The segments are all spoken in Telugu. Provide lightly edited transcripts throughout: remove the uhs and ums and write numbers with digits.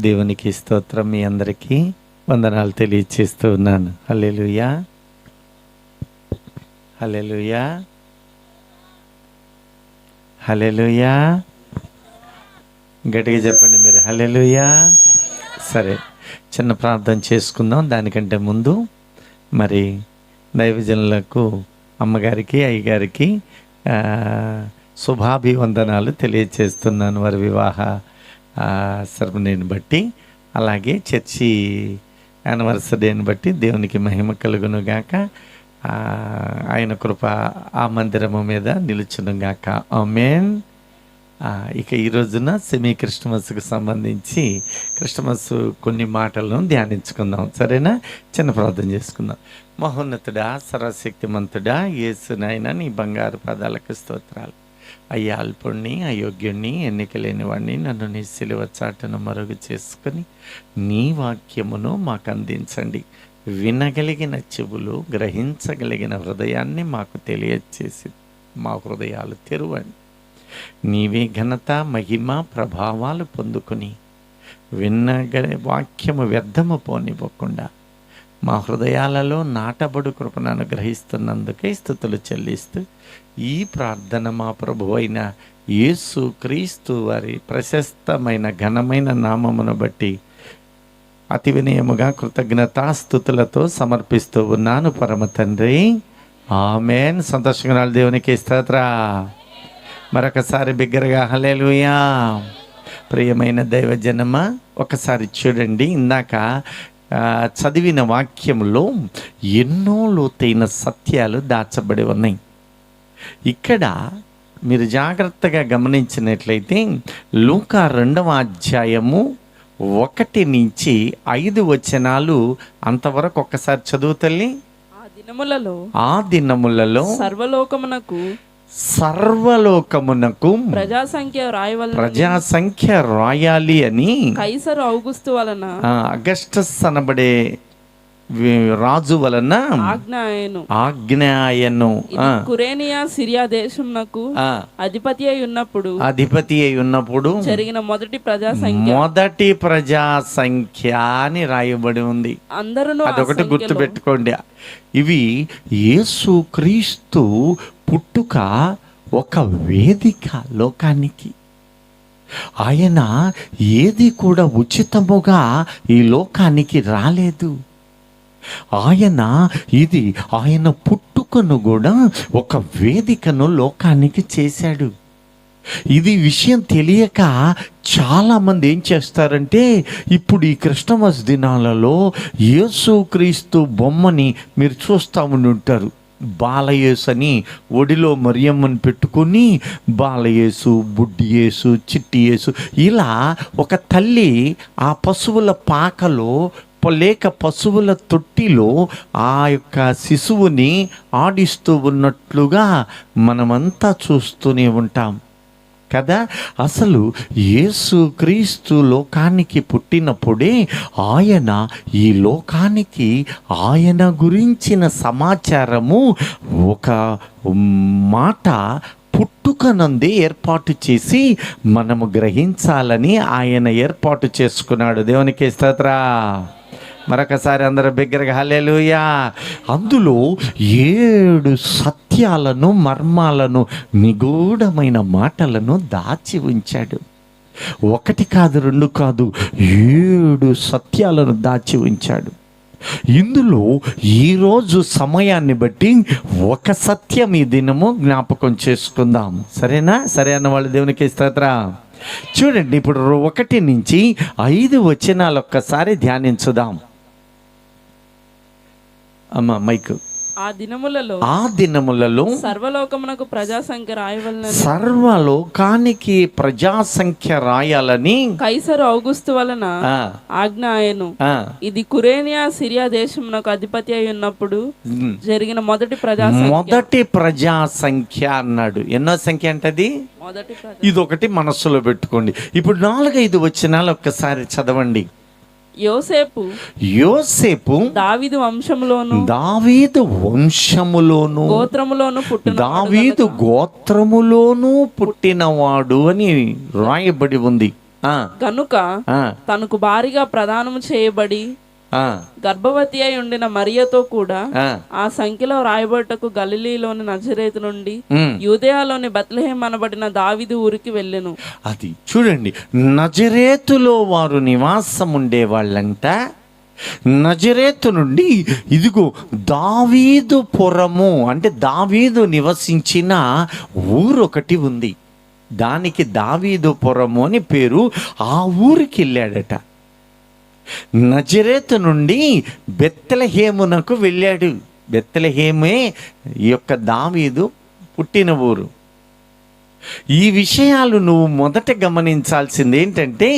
దేవునికి స్తోత్రం. మీ అందరికీ వందనాలు తెలియచేస్తూ ఉన్నాను. హల్లెలూయా, హల్లెలూయా, హల్లెలూయా. గట్టిగా చెప్పండి మీరు, హల్లెలూయా. సరే, చిన్న ప్రార్థన చేసుకుందాం. దానికంటే ముందు మరి దైవజనులకు, అమ్మగారికి, అయ్యగారికి శుభాభివందనాలు తెలియచేస్తున్నాను వారి వివాహ సెరమనీని బట్టి, అలాగే చర్చి యానివర్సరీని బట్టి. దేవునికి మహిమ కలుగును గాక. ఆయన కృప ఆ మందిరము మీద నిలుచును గాక. ఆమేన్. ఇక ఈ రోజున సెమీ క్రిస్టమస్కు సంబంధించి క్రిస్టమస్ కొన్ని మాటలను ధ్యానించుకుందాం. సరేనా? చిన్న ప్రార్థన చేసుకుందాం. మహోన్నతుడా, సర్వశక్తిమంతుడా, యేసు నాయనా, నీ బంగారు పాదాలకు స్తోత్రాలు. అయ్యా, అల్పుణ్ణి, అయోగ్యుణ్ణి, ఎన్నిక లేని వాడిని నన్ను నీ సిలువ చాటును మరుగు చేసుకుని నీ వాక్యమును మాకు అందించండి. వినగలిగిన చెవులు, గ్రహించగలిగిన హృదయాన్ని మాకు తెలియచేసి మా హృదయాలు తెరవండి. నీవే ఘనత, మహిమ, ప్రభావాలు పొందుకుని వాక్యము వ్యర్థము పోనివ్వకుండా మా హృదయాలలో నాటబడు కృపను అనుగ్రహిస్తున్నందుకే స్తుతులు చెల్లిస్తూ ఈ ప్రార్థన మా ప్రభు అయిన యేసు క్రీస్తు వారి ప్రశస్తమైన ఘనమైన నామమును బట్టి అతి వినయముగా కృతజ్ఞతాస్తుతులతో సమర్పిస్తూ ఉన్నాను పరమ తండ్రి. ఆమేన్. సంతోషంగా దేవునికి స్తోత్ర. మరొకసారి బిగ్గరగా హల్లెలూయా. ప్రియమైన దైవజనమ, ఒకసారి చూడండి. ఇందాక చదివిన వాక్యంలో ఎన్నో లోతైన సత్యాలు దాచబడి ఉన్నాయి. ఇక్కడ మీరు జాగ్రత్తగా గమనించినట్లయితే లూకా 2వ అధ్యాయము 1 నుంచి 5 వచనాలు అంతవరకు ఒక్కసారి చదువు తల్లి. ఆ దినములలో సర్వలోకమునకు ప్రజాసంఖ్య రాయాలి అని కైసరు ఔగుస్తు వలన, అగస్టస్ అనబడే రాజు వలన ఆజ్ఞాయను. కురేనియా సిరియా దేశమునకు అధిపతి అయి ఉన్నప్పుడు జరిగిన మొదటి ప్రజా సంఖ్య అని రాయబడి ఉంది. అందరూ అదొకటి గుర్తు పెట్టుకోండి. ఇవి యేసు క్రీస్తు పుట్టుక ఒక వేదిక లోకానికి. ఆయన ఏది కూడా ఉచితముగా ఈ లోకానికి రాలేదు. ఆయన పుట్టుకను కూడా ఒక వేదికను లోకానికి చేశాడు. ఇది విషయం తెలియక చాలామంది ఏం చేస్తారంటే, ఇప్పుడు ఈ క్రిస్టమస్ దినాలలో యేసుక్రీస్తు బొమ్మని మీరు చూస్తూ ఉంటారు. బాలయేసు అని ఒడిలో మరియమ్మని పెట్టుకుని బాలయేసు, బుడ్డి యేసు, చిట్టి యేసు, ఇలా ఒక తల్లి ఆ పశువుల పాకలో లేక పశువుల తొట్టిలో ఆ యొక్క శిశువుని ఆడిస్తూ ఉన్నట్లుగా మనమంతా చూస్తూనే ఉంటాం కదా. అసలు యేసుక్రీస్తు లోకానికి పుట్టినప్పుడే ఆయన ఈ లోకానికి ఆయన గురించిన సమాచారము ఒక మాట పుట్టుకనందే ఏర్పాటు చేసి మనము గ్రహించాలని ఆయన ఏర్పాటు చేసుకున్నాడు. దేవునికి స్తోత్రం. మరొకసారి అందరూ బిగ్గరగా హల్లెలూయా. అందులో 7 సత్యాలను, మర్మాలను, నిగూఢమైన మాటలను దాచి ఉంచాడు. 1 కాదు, 2 కాదు, 7 సత్యాలను దాచి ఉంచాడు. ఇందులో ఈరోజు సమయాన్ని బట్టి ఒక సత్యం ఈ దినము జ్ఞాపకం చేసుకుందాం. సరేనా? సరే అన్న వాళ్ళు దేవునికి స్తోత్రం. చూడండి, ఇప్పుడు 1 నుంచి 5 వచనాలు ఒక్కసారి ధ్యానించుదాం. అమ్మ మైక్. ఆ దినములలో సర్వలోకమునకు ప్రజాసంఖ్య రాయాలని కైసరు ఔగుస్తు వలన ఆజ్ఞ ఆయను. ఇది కురేనియా సిరియా దేశమునకు అధిపతి అయి ఉన్నప్పుడు జరిగిన మొదటి ప్రజాసంఖ్య అన్నాడు. ఎన్నో సంఖ్య అంటది? ఇదొకటి మనస్సులో పెట్టుకోండి. ఇప్పుడు 4-5 వచనాలు ఒక్కసారి చదవండి. యోసేపు దావీదు వంశములోను గోత్రములోను పుట్టినవాడు అని రాయబడి ఉంది. గనుక తనకు భారీగా ప్రదానము చేయబడి గర్భవతి అయి ఉండిన మరియతో కూడా ఆ సంఖ్యలో రాయబట్టుకు గలిలీలోని నజరేతు నుండి యూదయలోని బెత్లెహేం అనబడిన దావీదు ఊరికి వెళ్ళెను. అది చూడండి, నజరేతులో వారు నివాసం ఉండేవాళ్ళంట. నజరేతు నుండి ఇదిగో దావీదు పురము అంటే దావీదు నివసించిన ఊరు ఒకటి ఉంది, దానికి దావీదు పురము అని పేరు. ఆ ఊరికి వెళ్ళాడట. నజరేతు నుండి బెత్లెహేమునకు వెళ్ళాడు. బెత్లెహేమే ఈ యొక్క దావీదు పుట్టిన ఊరు. ఈ విషయాలు నువ్వు మొదట గమనించాల్సింది ఏంటంటే,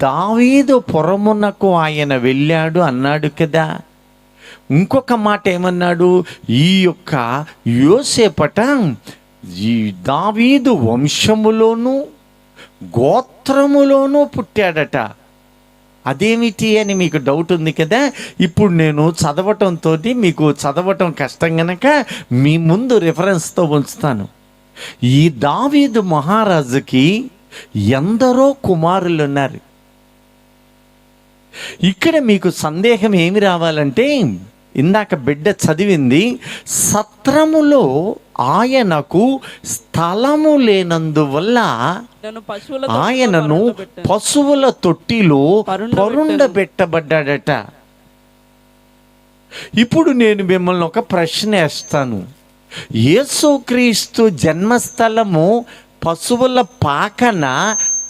దావీదు పురమునకు ఆయన వెళ్ళాడు అన్నాడు కదా. ఇంకొక మాట ఏమన్నాడు, ఈ యొక్క యోసేపట ఈ దావీదు వంశములోను గోత్రములోనూ పుట్టాడట. అదేమిటి అని మీకు డౌట్ ఉంది కదా. ఇప్పుడు నేను చదవటంతో మీకు చదవటం కష్టం గనక మీ ముందు రిఫరెన్స్తో ఉంచుతాను. ఈ దావీదు మహారాజుకి ఎందరో కుమారులు ఉన్నారు. ఇక్కడ మీకు సందేహం ఏమి రావాలంటే, ఇందాక బిడ్డ చదివింది, సత్రములో ఆయనకు స్థలము లేనందువల్ల ఆయనను పశువుల తొట్టిలో పరుండబెట్టబడ్డాడట. ఇప్పుడు నేను మిమ్మల్ని ఒక ప్రశ్న వేస్తాను. యేసుక్రీస్తు జన్మస్థలము పశువుల పాకన,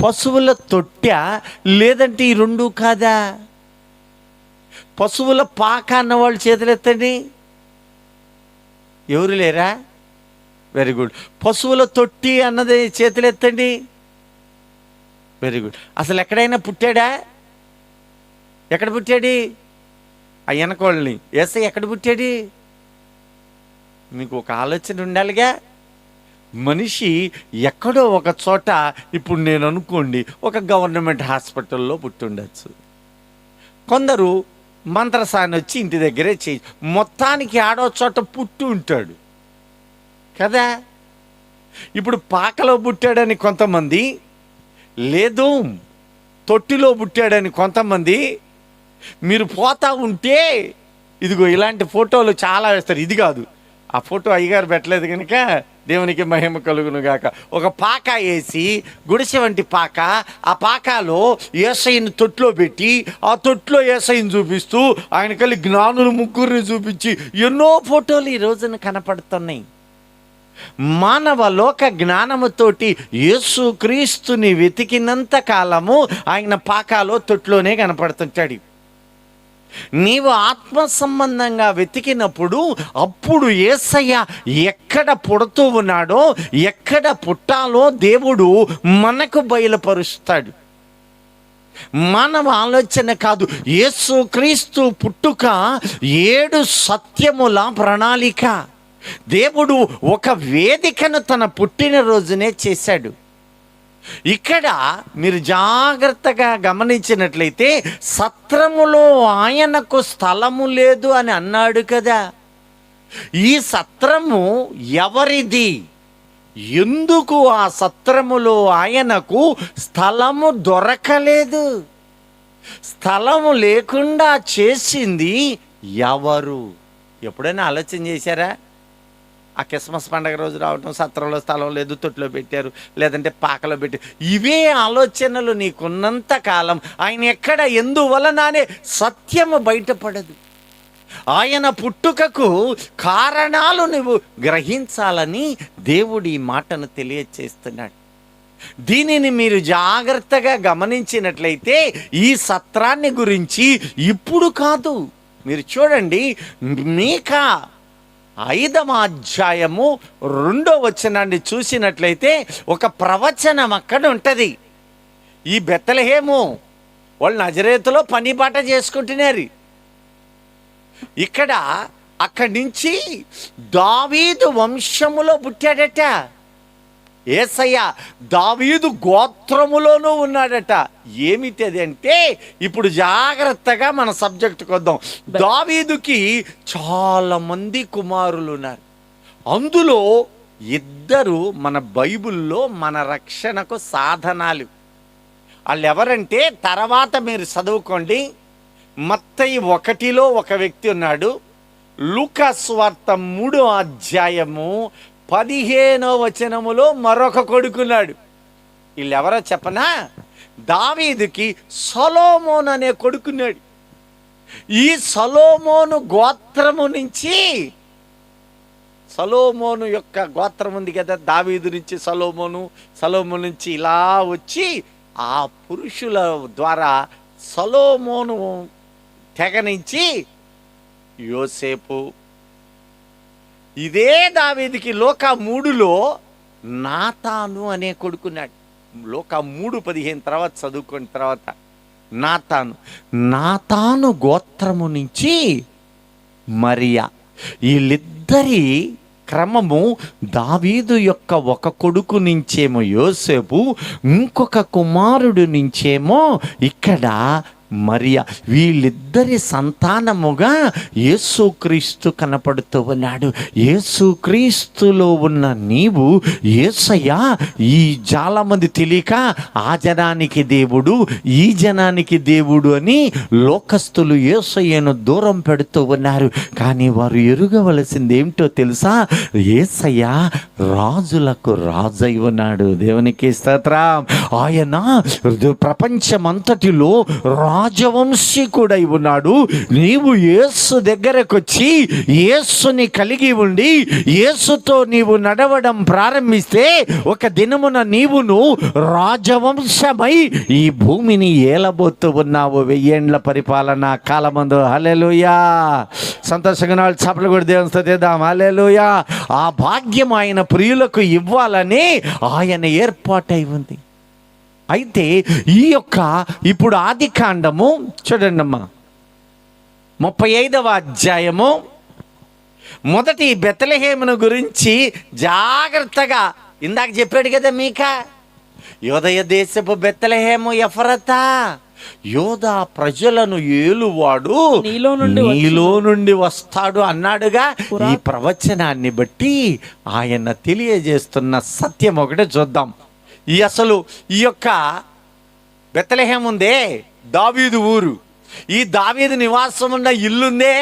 పశువుల తొట్టె, లేదంటే ఈ రెండు కాదా? పశువుల పాక అన్న వాళ్ళు చేతులెత్తండి. ఎవరు లేరా? Very good. పశువుల తొట్టి అన్నది చేతులెత్తండి. Very good. అసలు ఎక్కడైనా పుట్టాడా? ఎక్కడ పుట్టాడు? ఆ వెనకోళ్ళని యేసయ్య ఎక్కడ పుట్టాడు? మీకు ఒక ఆలోచన ఉండాలిగా. మనిషి ఎక్కడో ఒక చోట, ఇప్పుడు నేను అనుకోండి ఒక గవర్నమెంట్ హాస్పిటల్లో పుట్టుండొచ్చు, కొందరు మంత్రసాని వచ్చి ఇంటి దగ్గరే చేయి, మొత్తానికి ఆడో చోట పుట్టి ఉంటాడు కదా. ఇప్పుడు పాకలో పుట్టాడని కొంతమంది, లేదు తొట్టిలో పుట్టాడని కొంతమంది. మీరు పోతా ఉంటే ఇదిగో ఇలాంటి ఫోటోలు చాలా వేస్తారు. ఇది కాదు, ఆ ఫోటో అయ్యగారు పెట్టలేదు కనుక దేవునికి మహిమ కలుగును గాక. ఒక పాక వేసి, గుడిసె వంటి పాక, ఆ పాకాలో యేసయ్యని తొట్లో పెట్టి, ఆ తొట్లో యేసయ్యని చూపిస్తూ, ఆయన కలిగి జ్ఞానులు ముగ్గురిని చూపించి ఎన్నో ఫోటోలు ఈ రోజున కనపడుతున్నాయి. మానవ లోక జ్ఞానముతోటి యేసుక్రీస్తుని వెతికినంత కాలము ఆయన పాకాలో తొట్లోనే కనపడుతుంటాడు. నీవు ఆత్మ సంబంధంగా వెతికినప్పుడు అప్పుడు యేసయ్య ఎక్కడ పుడుతూ ఉన్నాడో, ఎక్కడ పుట్టాలో దేవుడు మనకు బయలుపరుస్తాడు. మానవ ఆలోచన కాదు. యేసుక్రీస్తు పుట్టుక 7 సత్యముల ప్రణాళిక. దేవుడు ఒక వేదికను తన పుట్టినరోజునే చేశాడు. ఇక్కడ మీరు జాగ్రత్తగా గమనించినట్లయితే, సత్రములో ఆయనకు స్థలము లేదు అని అన్నాడు కదా. ఈ సత్రము ఎవరిది? ఎందుకు ఆ సత్రములో ఆయనకు స్థలము దొరకలేదు? స్థలము లేకుండా చేసింది ఎవరు? ఎప్పుడైనా ఆలోచన చేశారా? ఆ క్రిస్మస్ పండగ రోజు రావటం, సత్రంలో స్థలం లేదు, తొట్టిలో పెట్టారు, లేదంటే పాకలో పెట్టారు. ఇవే ఆలోచనలు నీకున్నంత కాలం ఆయన ఎక్కడ, ఎందువలన అనే సత్యము బయటపడదు. ఆయన పుట్టుకకు కారణాలు నువ్వు గ్రహించాలని దేవుడు ఈ మాటను తెలియచేస్తున్నాడు. దీనిని మీరు జాగ్రత్తగా గమనించినట్లయితే ఈ సత్రాన్ని గురించి ఇప్పుడు కాదు, మీరు చూడండి, మీకా 5వ అధ్యాయము 2వ వచనాన్ని చూసినట్లయితే ఒక ప్రవచనం అక్కడ ఉంటుంది. ఈ బెత్లెహేము వాళ్ళు నజరేతులో పని బాట చేసుకుంటున్నారు. ఇక్కడ అక్కడి నుంచి దావీదు వంశములో పుట్టాడట యేసయ్య. దావీదు గోత్రములోనూ ఉన్నాడట. ఏమిటి అది అంటే, ఇప్పుడు జాగ్రత్తగా మన సబ్జెక్టుకు వద్దాం. దావీదుకి చాలా మంది కుమారులు ఉన్నారు. అందులో 2 మన బైబిల్లో మన రక్షణకు సాధనాలు. వాళ్ళు ఎవరంటే తర్వాత మీరు చదువుకోండి. మత్తయి 1లో ఒక వ్యక్తి ఉన్నాడు. లూకా సువార్త 3వ అధ్యాయము 15వ వచనములో మరొక కొడుకున్నాడు. వీళ్ళెవరో చెప్పనా? దావీదుకి సొలొమోను అనే కొడుకున్నాడు. ఈ సొలొమోను గోత్రము నుంచి, సొలొమోను యొక్క గోత్రం ఉంది కదా, దావీదు నుంచి సొలొమోను నుంచి ఇలా వచ్చి ఆ పురుషుల ద్వారా సొలొమోను తెగ నుంచి యోసేపు, ఇదే దావీదుకి లూకా 3లో నాతాను అనే కొడుకున్నాడు. లూకా 3:15 తర్వాత చదువుకున్న తర్వాత నాతాను గోత్రము నుంచి మరియా. వీళ్ళిద్దరి క్రమము దావీదు యొక్క ఒక కొడుకు నుంచేమో యోసేపు, ఇంకొక కుమారుడు నుంచేమో ఇక్కడ మరియా. వీళ్ళిద్దరి సంతానముగా యేసుక్రీస్తు కనపడుతూ ఉన్నాడు. యేసుక్రీస్తులో ఉన్న నీవు యేసయ్య ఈ చాలా మంది తెలియక ఆ జనానికి దేవుడు, ఈ జనానికి దేవుడు అని లోకస్తులు యేసయ్యను దూరం పెడుతూ ఉన్నారు. కానీ వారు ఎరుగవలసింది ఏమిటో తెలుసా? యేసయ్య రాజులకు రాజై ఉన్నాడు. దేవునికి స్తోత్రం. ఆయన ప్రపంచమంతటిలో రాజవంశీకుడై ఉన్నాడు. నీవు యేసు దగ్గరకు వచ్చి యేసుని కలిగి ఉండి యేసుతో నీవు నడవడం ప్రారంభిస్తే ఒక దినమున నీవును రాజవంశమై ఈ భూమిని ఏలబోతూ ఉన్నావు. 1000 ఏండ్ల పరిపాలన కాలమందు. హల్లెలూయా. సంతోషంగా చప్పట్లు కొట్టి దేవుని స్తుతిద్దాం. హల్లెలూయా. ఆ భాగ్యం ఆయన ప్రియులకు ఇవ్వాలని ఆయన ఏర్పాటై ఉంది. అయితే ఈ యొక్క ఇప్పుడు ఆదికాండము చూడండి అమ్మా, 35వ అధ్యాయము మొదటి బెత్లెహేమును గురించి జాగ్రత్తగా ఇందాక చెప్పాడు కదా మీకా, యోదయ దేశపు బెత్లెహేము ఎఫ్రాతా, యోదా ప్రజలను ఏలువాడు నీలో నుండి వస్తాడు అన్నాడుగా. ఈ ప్రవచనాన్ని బట్టి ఆయన తెలియజేస్తున్న సత్యం ఒకటే చూద్దాం. అసలు ఈ యొక్క బెత్లెహేము ఉందే, దావీదు ఊరు. ఈ దావీదు నివాసం ఉన్న ఇల్లుందే,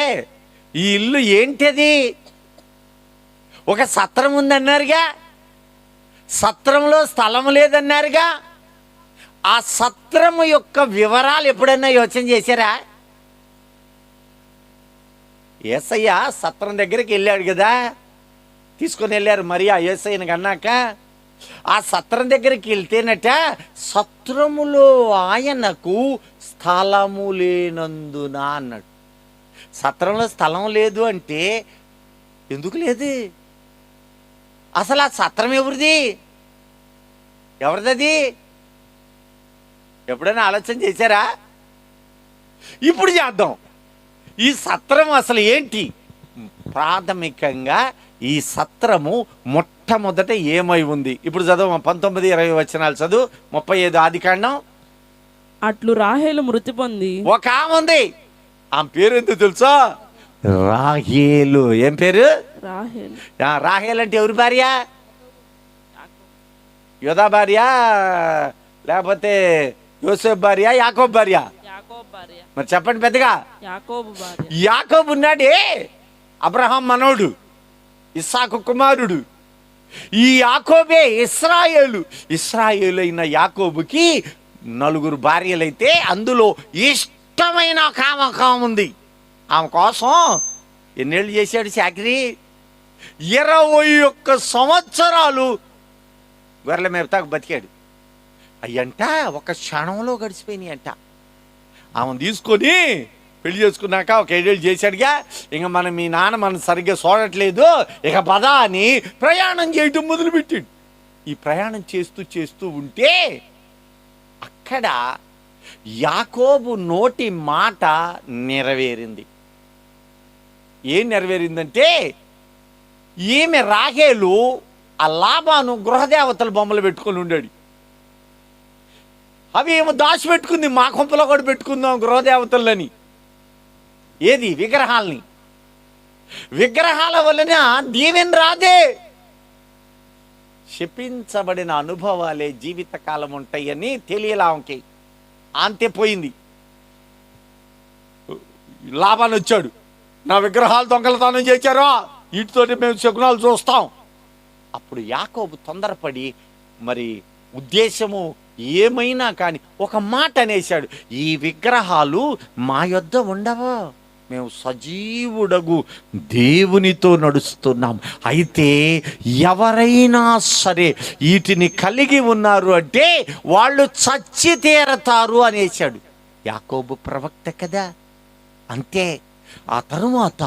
ఈ ఇల్లు ఏంటది? ఒక సత్రం ఉందన్నారుగా, సత్రంలో స్థలం లేదన్నారుగా. ఆ సత్రము యొక్క వివరాలు ఎప్పుడన్నా యోచన చేశారా? యేసయ్య సత్రం దగ్గరికి వెళ్ళాడు కదా, తీసుకొని వెళ్ళారు మరియా యేసయ్యను కన్నాక. ఆ సత్రం దగ్గరికి వెళ్తేనట, సత్రములో ఆయనకు స్థలము లేనందున అన్నాడు. సత్రంలో స్థలం లేదు అంటే ఎందుకు లేదు? అసలు ఆ సత్రం ఎవరిది? ఎవరిది? ఎప్పుడైనా ఆలోచన చేశారా? ఇప్పుడు చేద్దాం. ఈ సత్రం అసలు ఏంటి? ప్రాథమికంగా ఈ సత్రము మొట్టమొదట ఏమై ఉంది? ఇప్పుడు చదువు 19-20 వచనాలు చదువు. 35 ఆదికాండం. అట్లు రాహేలు మృతి పొంది ఒక ఆమె ఉంది. ఆమె పేరు ఎందుకు తెలుసా? రాహేలు. ఏం పేరు? రాహేలు. రాహేలు అంటే ఎవరి భార్య? యోదా భార్య, లేకపోతే యోసేపు భార్య, యాకోబు భార్య? మరి చెప్పండి పెద్దగా. యాకోబు ఉన్నాడే, అబ్రహాం మనోడు, ఇస్సాకు కుమారుడు. ఈ యాకోబే ఇస్రాయేలు అయిన యాకోబుకి 4 భార్యలైతే అందులో ఇష్టమైన ఒక ఆమె ఉంది. ఆమె కోసం ఎన్నేళ్ళు చేశాడు చాకరీ? 21 సంవత్సరాలు గొర్రెల మేపుతాకు బతికాడు. అయ్యంట ఒక క్షణంలో గడిచిపోయినాయి అంట. ఆమెను తీసుకొని పెళ్లి చేసుకున్నాక ఒక 7 ఏళ్ళు చేశాడుగా. ఇంక మీ నాన్న మనం సరిగ్గా చూడట్లేదు, ఇక పద అని ప్రయాణం చేయటం మొదలుపెట్టాడు. ఈ ప్రయాణం చేస్తూ ఉంటే అక్కడ యాకోబు నోటి మాట నెరవేరింది. ఏం నెరవేరిందంటే, ఈమె రాహేలు ఆ లాబాను గృహదేవతల బొమ్మలు పెట్టుకొని ఉండాడు. అవి ఏమో దాచిపెట్టుకుంది. మా కొంపలో కూడా పెట్టుకుందాం గృహదేవతలని. ఏది? విగ్రహాలని. విగ్రహాల వలన దీవెన రాదే, శపించబడిన అనుభవాలే జీవితకాలం ఉంటాయని తెలియలా ఆమెకి. అంతే పోయింది. లాబాను వచ్చాడు, నా విగ్రహాలు దొంగలతనం చేశారో, వీటితోటి మేము శకునాలు చూస్తాం. అప్పుడు యాకోబు తొందరపడి మరి ఉద్దేశము ఏమైనా కానీ ఒక మాట అనేశాడు, ఈ విగ్రహాలు మా యొద్ద ఉండవా, మేము సజీవుడగు దేవునితో నడుస్తున్నాం. అయితే ఎవరైనా సరే వీటిని కలిగి ఉన్నారు అంటే వాళ్ళు చచ్చి తీరతారు అనేశాడు. యాకోబు ప్రవక్త కదా, అంతే. ఆ తరువాత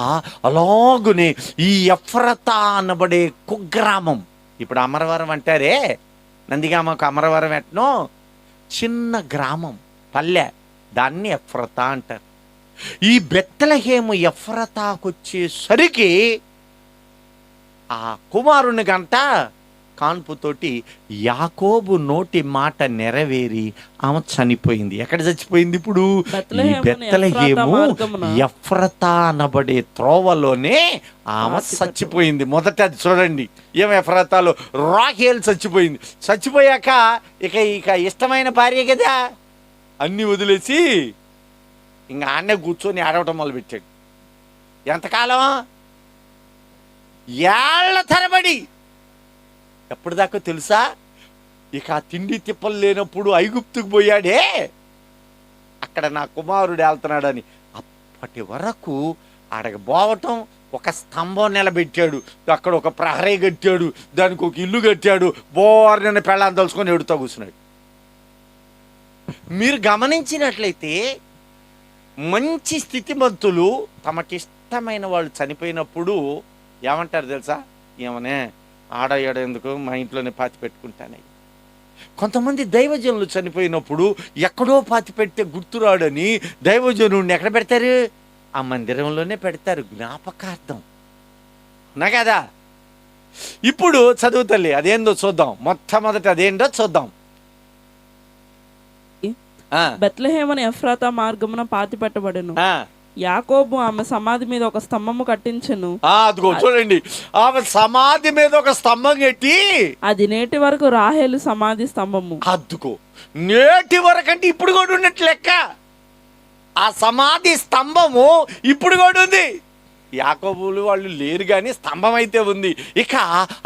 అలాగునే ఈ ఎఫ్రతా అనబడే కుగ్రామం, ఇప్పుడు అమరవరం అంటారే, నందిగామకు అమరవరం ఎట్నో చిన్న గ్రామం, పల్లె, దాన్ని ఎఫ్రతా అంటారు. ఈ బెత్లెహేము ఎఫ్రతాకొచ్చేసరికి ఆ కుమారుని గంట కాన్పుతోటి యాకోబు నోటి మాట నెరవేరి ఆమె చనిపోయింది. ఎక్కడ చచ్చిపోయింది? ఇప్పుడు ఈ బెత్లెహేము ఎఫ్రతా అనబడే త్రోవలోనే ఆమె చచ్చిపోయింది. మొదట అది చూడండి, ఏమి ఎఫ్రతాలో రాహేల్ చచ్చిపోయింది. చచ్చిపోయాక ఇక ఇష్టమైన భార్య కదా, అన్నీ వదిలేసి ఇంకా ఆడనే కూర్చొని ఆడవటం మొదలుపెట్టాడు. ఎంతకాలం? ఏళ్ల తరబడి. ఎప్పటిదాకా తెలుసా? ఇక ఆ తిండి తిప్పలు లేనప్పుడు ఐగుప్తుకు పోయాడే, అక్కడ నా కుమారుడు వెళ్తున్నాడని, అప్పటి వరకు ఆడకి పోవటం, ఒక స్తంభం నిలబెట్టాడు, అక్కడ ఒక ప్రహరీ కట్టాడు, దానికి ఒక ఇల్లు కట్టాడు, బోర్ని పెళ్ళాన్ని తలుచుకొని ఎడుతూ కూర్చున్నాడు. మీరు గమనించినట్లయితే మంచి స్థితిమంతులు తమకిష్టమైన వాళ్ళు చనిపోయినప్పుడు ఏమంటారు తెలుసా? ఏమనే ఆడ ఎందుకు, మా ఇంట్లోనే పాతి పెట్టుకుంటానని. కొంతమంది దైవజనులు చనిపోయినప్పుడు ఎక్కడో పాతి పెడితే గుర్తురాడని దైవజనుడిని ఎక్కడ పెడతారు? ఆ మందిరంలోనే పెడతారు, జ్ఞాపకార్థం నా కదా. ఇప్పుడు చదువు తల్లి, అదేందో చూద్దాం, మొట్టమొదటి అదేంటో చూద్దాం. బెత్లెహేము ఎఫ్రాతా మార్గమున పాతి పెట్టబడెను. యాకోబు ఆమె సమాధి మీద ఒక స్తంభము కట్టించెను. అదిగో చూడండి, ఆమె సమాధి మీద ఒక స్తంభం కట్టి, అది నేటి వరకు రాహేలు సమాధి స్తంభము. అద్దుకో, నేటి వరకు అంటే ఇప్పుడు కూడా ఉన్నట్టు లెక్క. ఆ సమాధి స్తంభము ఇప్పుడు కూడా ఉంది. యాకోబులు వాళ్ళు లేరు కానీ స్తంభం అయితే ఉంది. ఇక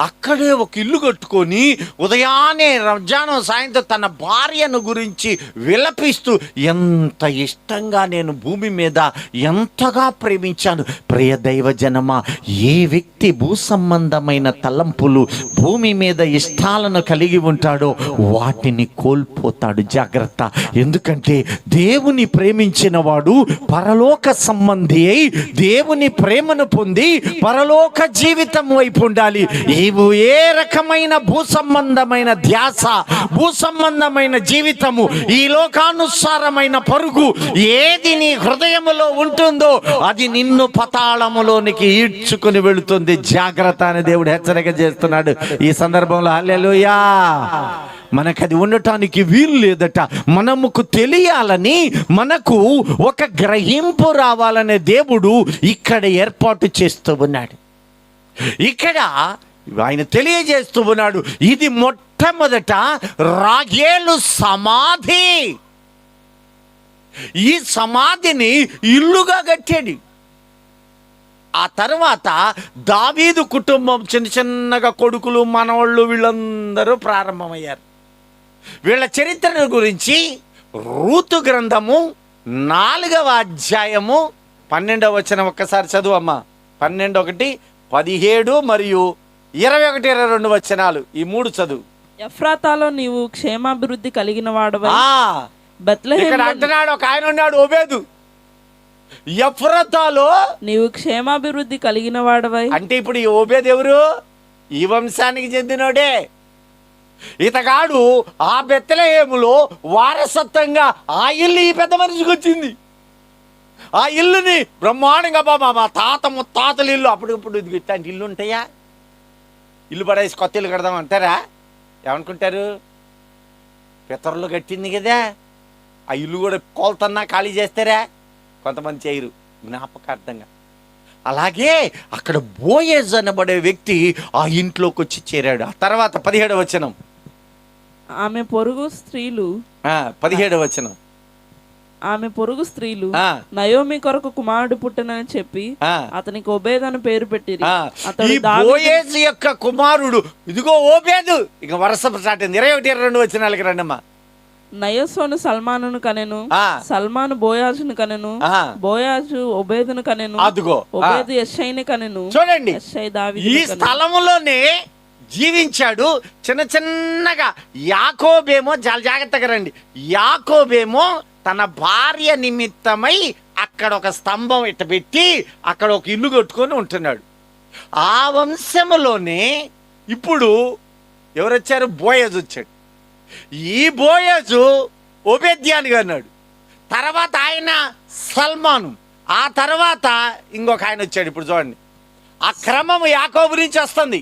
అక్కడే ఒక ఇల్లు కట్టుకొని ఉదయాన్నే మధ్యాహ్నం సాయంత్రం తన భార్యను గురించి విలపిస్తూ, ఎంత ఇష్టంగా నేను భూమి మీద ఎంతగా ప్రేమించాను. ప్రియ దైవజనమా, ఏ వ్యక్తి భూ సంబంధమైన తలంపులు, భూమి మీద ఇష్టాలను కలిగి ఉంటాడో వాటిని కోల్పోతాడు. జాగ్రత్త. ఎందుకంటే దేవుని ప్రేమించిన వాడు పరలోక సంబంధి అయి దేవుని ప్రేమను పొంది పరలోక జీవితం వైపు ఉండాలి. ఏ రకమైన భూ సంబంధమైన ధ్యాస, భూ సంబంధమైన జీవితము, ఈ లోకానుసారమైన పరుగు ఏది నీ హృదయములో ఉంటుందో అది నిన్ను పతాళములోనికి ఈడ్చుకుని వెళుతుంది. జాగ్రత్త అని దేవుడు హెచ్చరిక చేస్తున్నాడు ఈ సందర్భంలో. హల్లెలూయా. మనకది ఉండటానికి వీలు లేదట. మనముకు తెలియాలని, మనకు ఒక గ్రహింపు రావాలనే దేవుడు ఇక్కడ ఏర్పాటు చేస్తూ ఉన్నాడు. ఇక్కడ ఆయన తెలియజేస్తూ ఉన్నాడు, ఇది మొట్టమొదట రాహేలు సమాధి. ఈ సమాధిని ఇల్లుగా కట్టాడు. ఆ తర్వాత దావీదు కుటుంబం చిన్న చిన్నగా కొడుకులు, మనవాళ్ళు వీళ్ళందరూ ప్రారంభమయ్యారు. వీళ్ళ చరిత్ర గురించి రూతు గ్రంథము 4వ అధ్యాయము 12వ వచనం ఒక్కసారి చదువమ్మా. 12, 17 మరియు 21, 22 వచనాలు, ఈ 3 చదువు. ఎఫ్రాతాలో నీవు క్షేమాభివృద్ధి కలిగిన వాడవై. ఇక్కడ అంటున్నాడు, ఒక ఆయన ఉన్నాడు ఓబేదు. ఎఫ్రాతాలో నీవు క్షేమాభివృద్ధి కలిగిన వాడవై అంటే ఇప్పుడు ఈ ఓబేదు ఎవరు? ఈ వంశానికి చెందినోడే. ఇతగాడు ఆ బెత్లెహేములో వారసత్వంగా ఆ ఇల్లు ఈ పెద్ద మనిషికి వచ్చింది. ఆ ఇల్లుని బ్రహ్మాండంగా, బాబా మా తాత ముత్తాతల ఇల్లు, అప్పుడు ఇట్లాంటి ఇల్లు ఉంటాయా? ఇల్లు పడేసి కొత్త ఇల్లు కడదాం అంటారా? ఏమనుకుంటారు? పితరులు కట్టింది కదా, ఆ ఇల్లు కూడా కోల్తన్నా ఖాళీ చేస్తారా? కొంతమంది చేయరు, జ్ఞాపకార్థంగా. అలాగే అక్కడ బోయేజ్ అనబడే వ్యక్తి ఆ ఇంట్లోకి వచ్చి చేరాడు. ఆ తర్వాత 17వ వచనం, ఆమె పొరుగు స్త్రీలు. 17వ వచనం, ఆమె పొరుగు స్త్రీలు ఆ. నయోమి కొరకు కుమారుడు పుట్టనని చెప్పి ఆ. అతనికి ఒబేద్ అని పేరు పెట్టిరి. ఈ అతడు దావీదు బోయేజు యొక్క కుమారుడు ఇదిగో ఓబేదు. ఇక వరుస స్టార్ట్ అయింది. 21-22 వచనాలకి రండమ్మా. నయస్సోను సల్మానును కనెను, ఆ. సల్మాను బోయాజును కనెను, ఆ. బోయాజు ఒబేదును కనెను, అదుగో ఒబేదు యెషయిని కనెను, చూడండి, యెషయి ఈ దావీదును కనెను. స్థలములోనే జీవించాడు. చిన్న చిన్నగా యాకోబేమో, చాలా జాగ్రత్తగా రండి, యాకోబేమో తన భార్య నిమిత్తమై అక్కడ ఒక స్తంభం ఇట్ట పెట్టి అక్కడ ఒక ఇల్లు కట్టుకొని ఉంటున్నాడు. ఆ వంశములోనే ఇప్పుడు ఎవరు వచ్చారు? బోయజు వచ్చాడు. ఈ బోయజు ఓబేద్యానిగా అన్నాడు. తర్వాత ఆయన సల్మాను, ఆ తర్వాత ఇంకొక ఆయన వచ్చాడు. ఇప్పుడు చూడండి, ఆ క్రమము యాకోబు నుంచి వస్తుంది.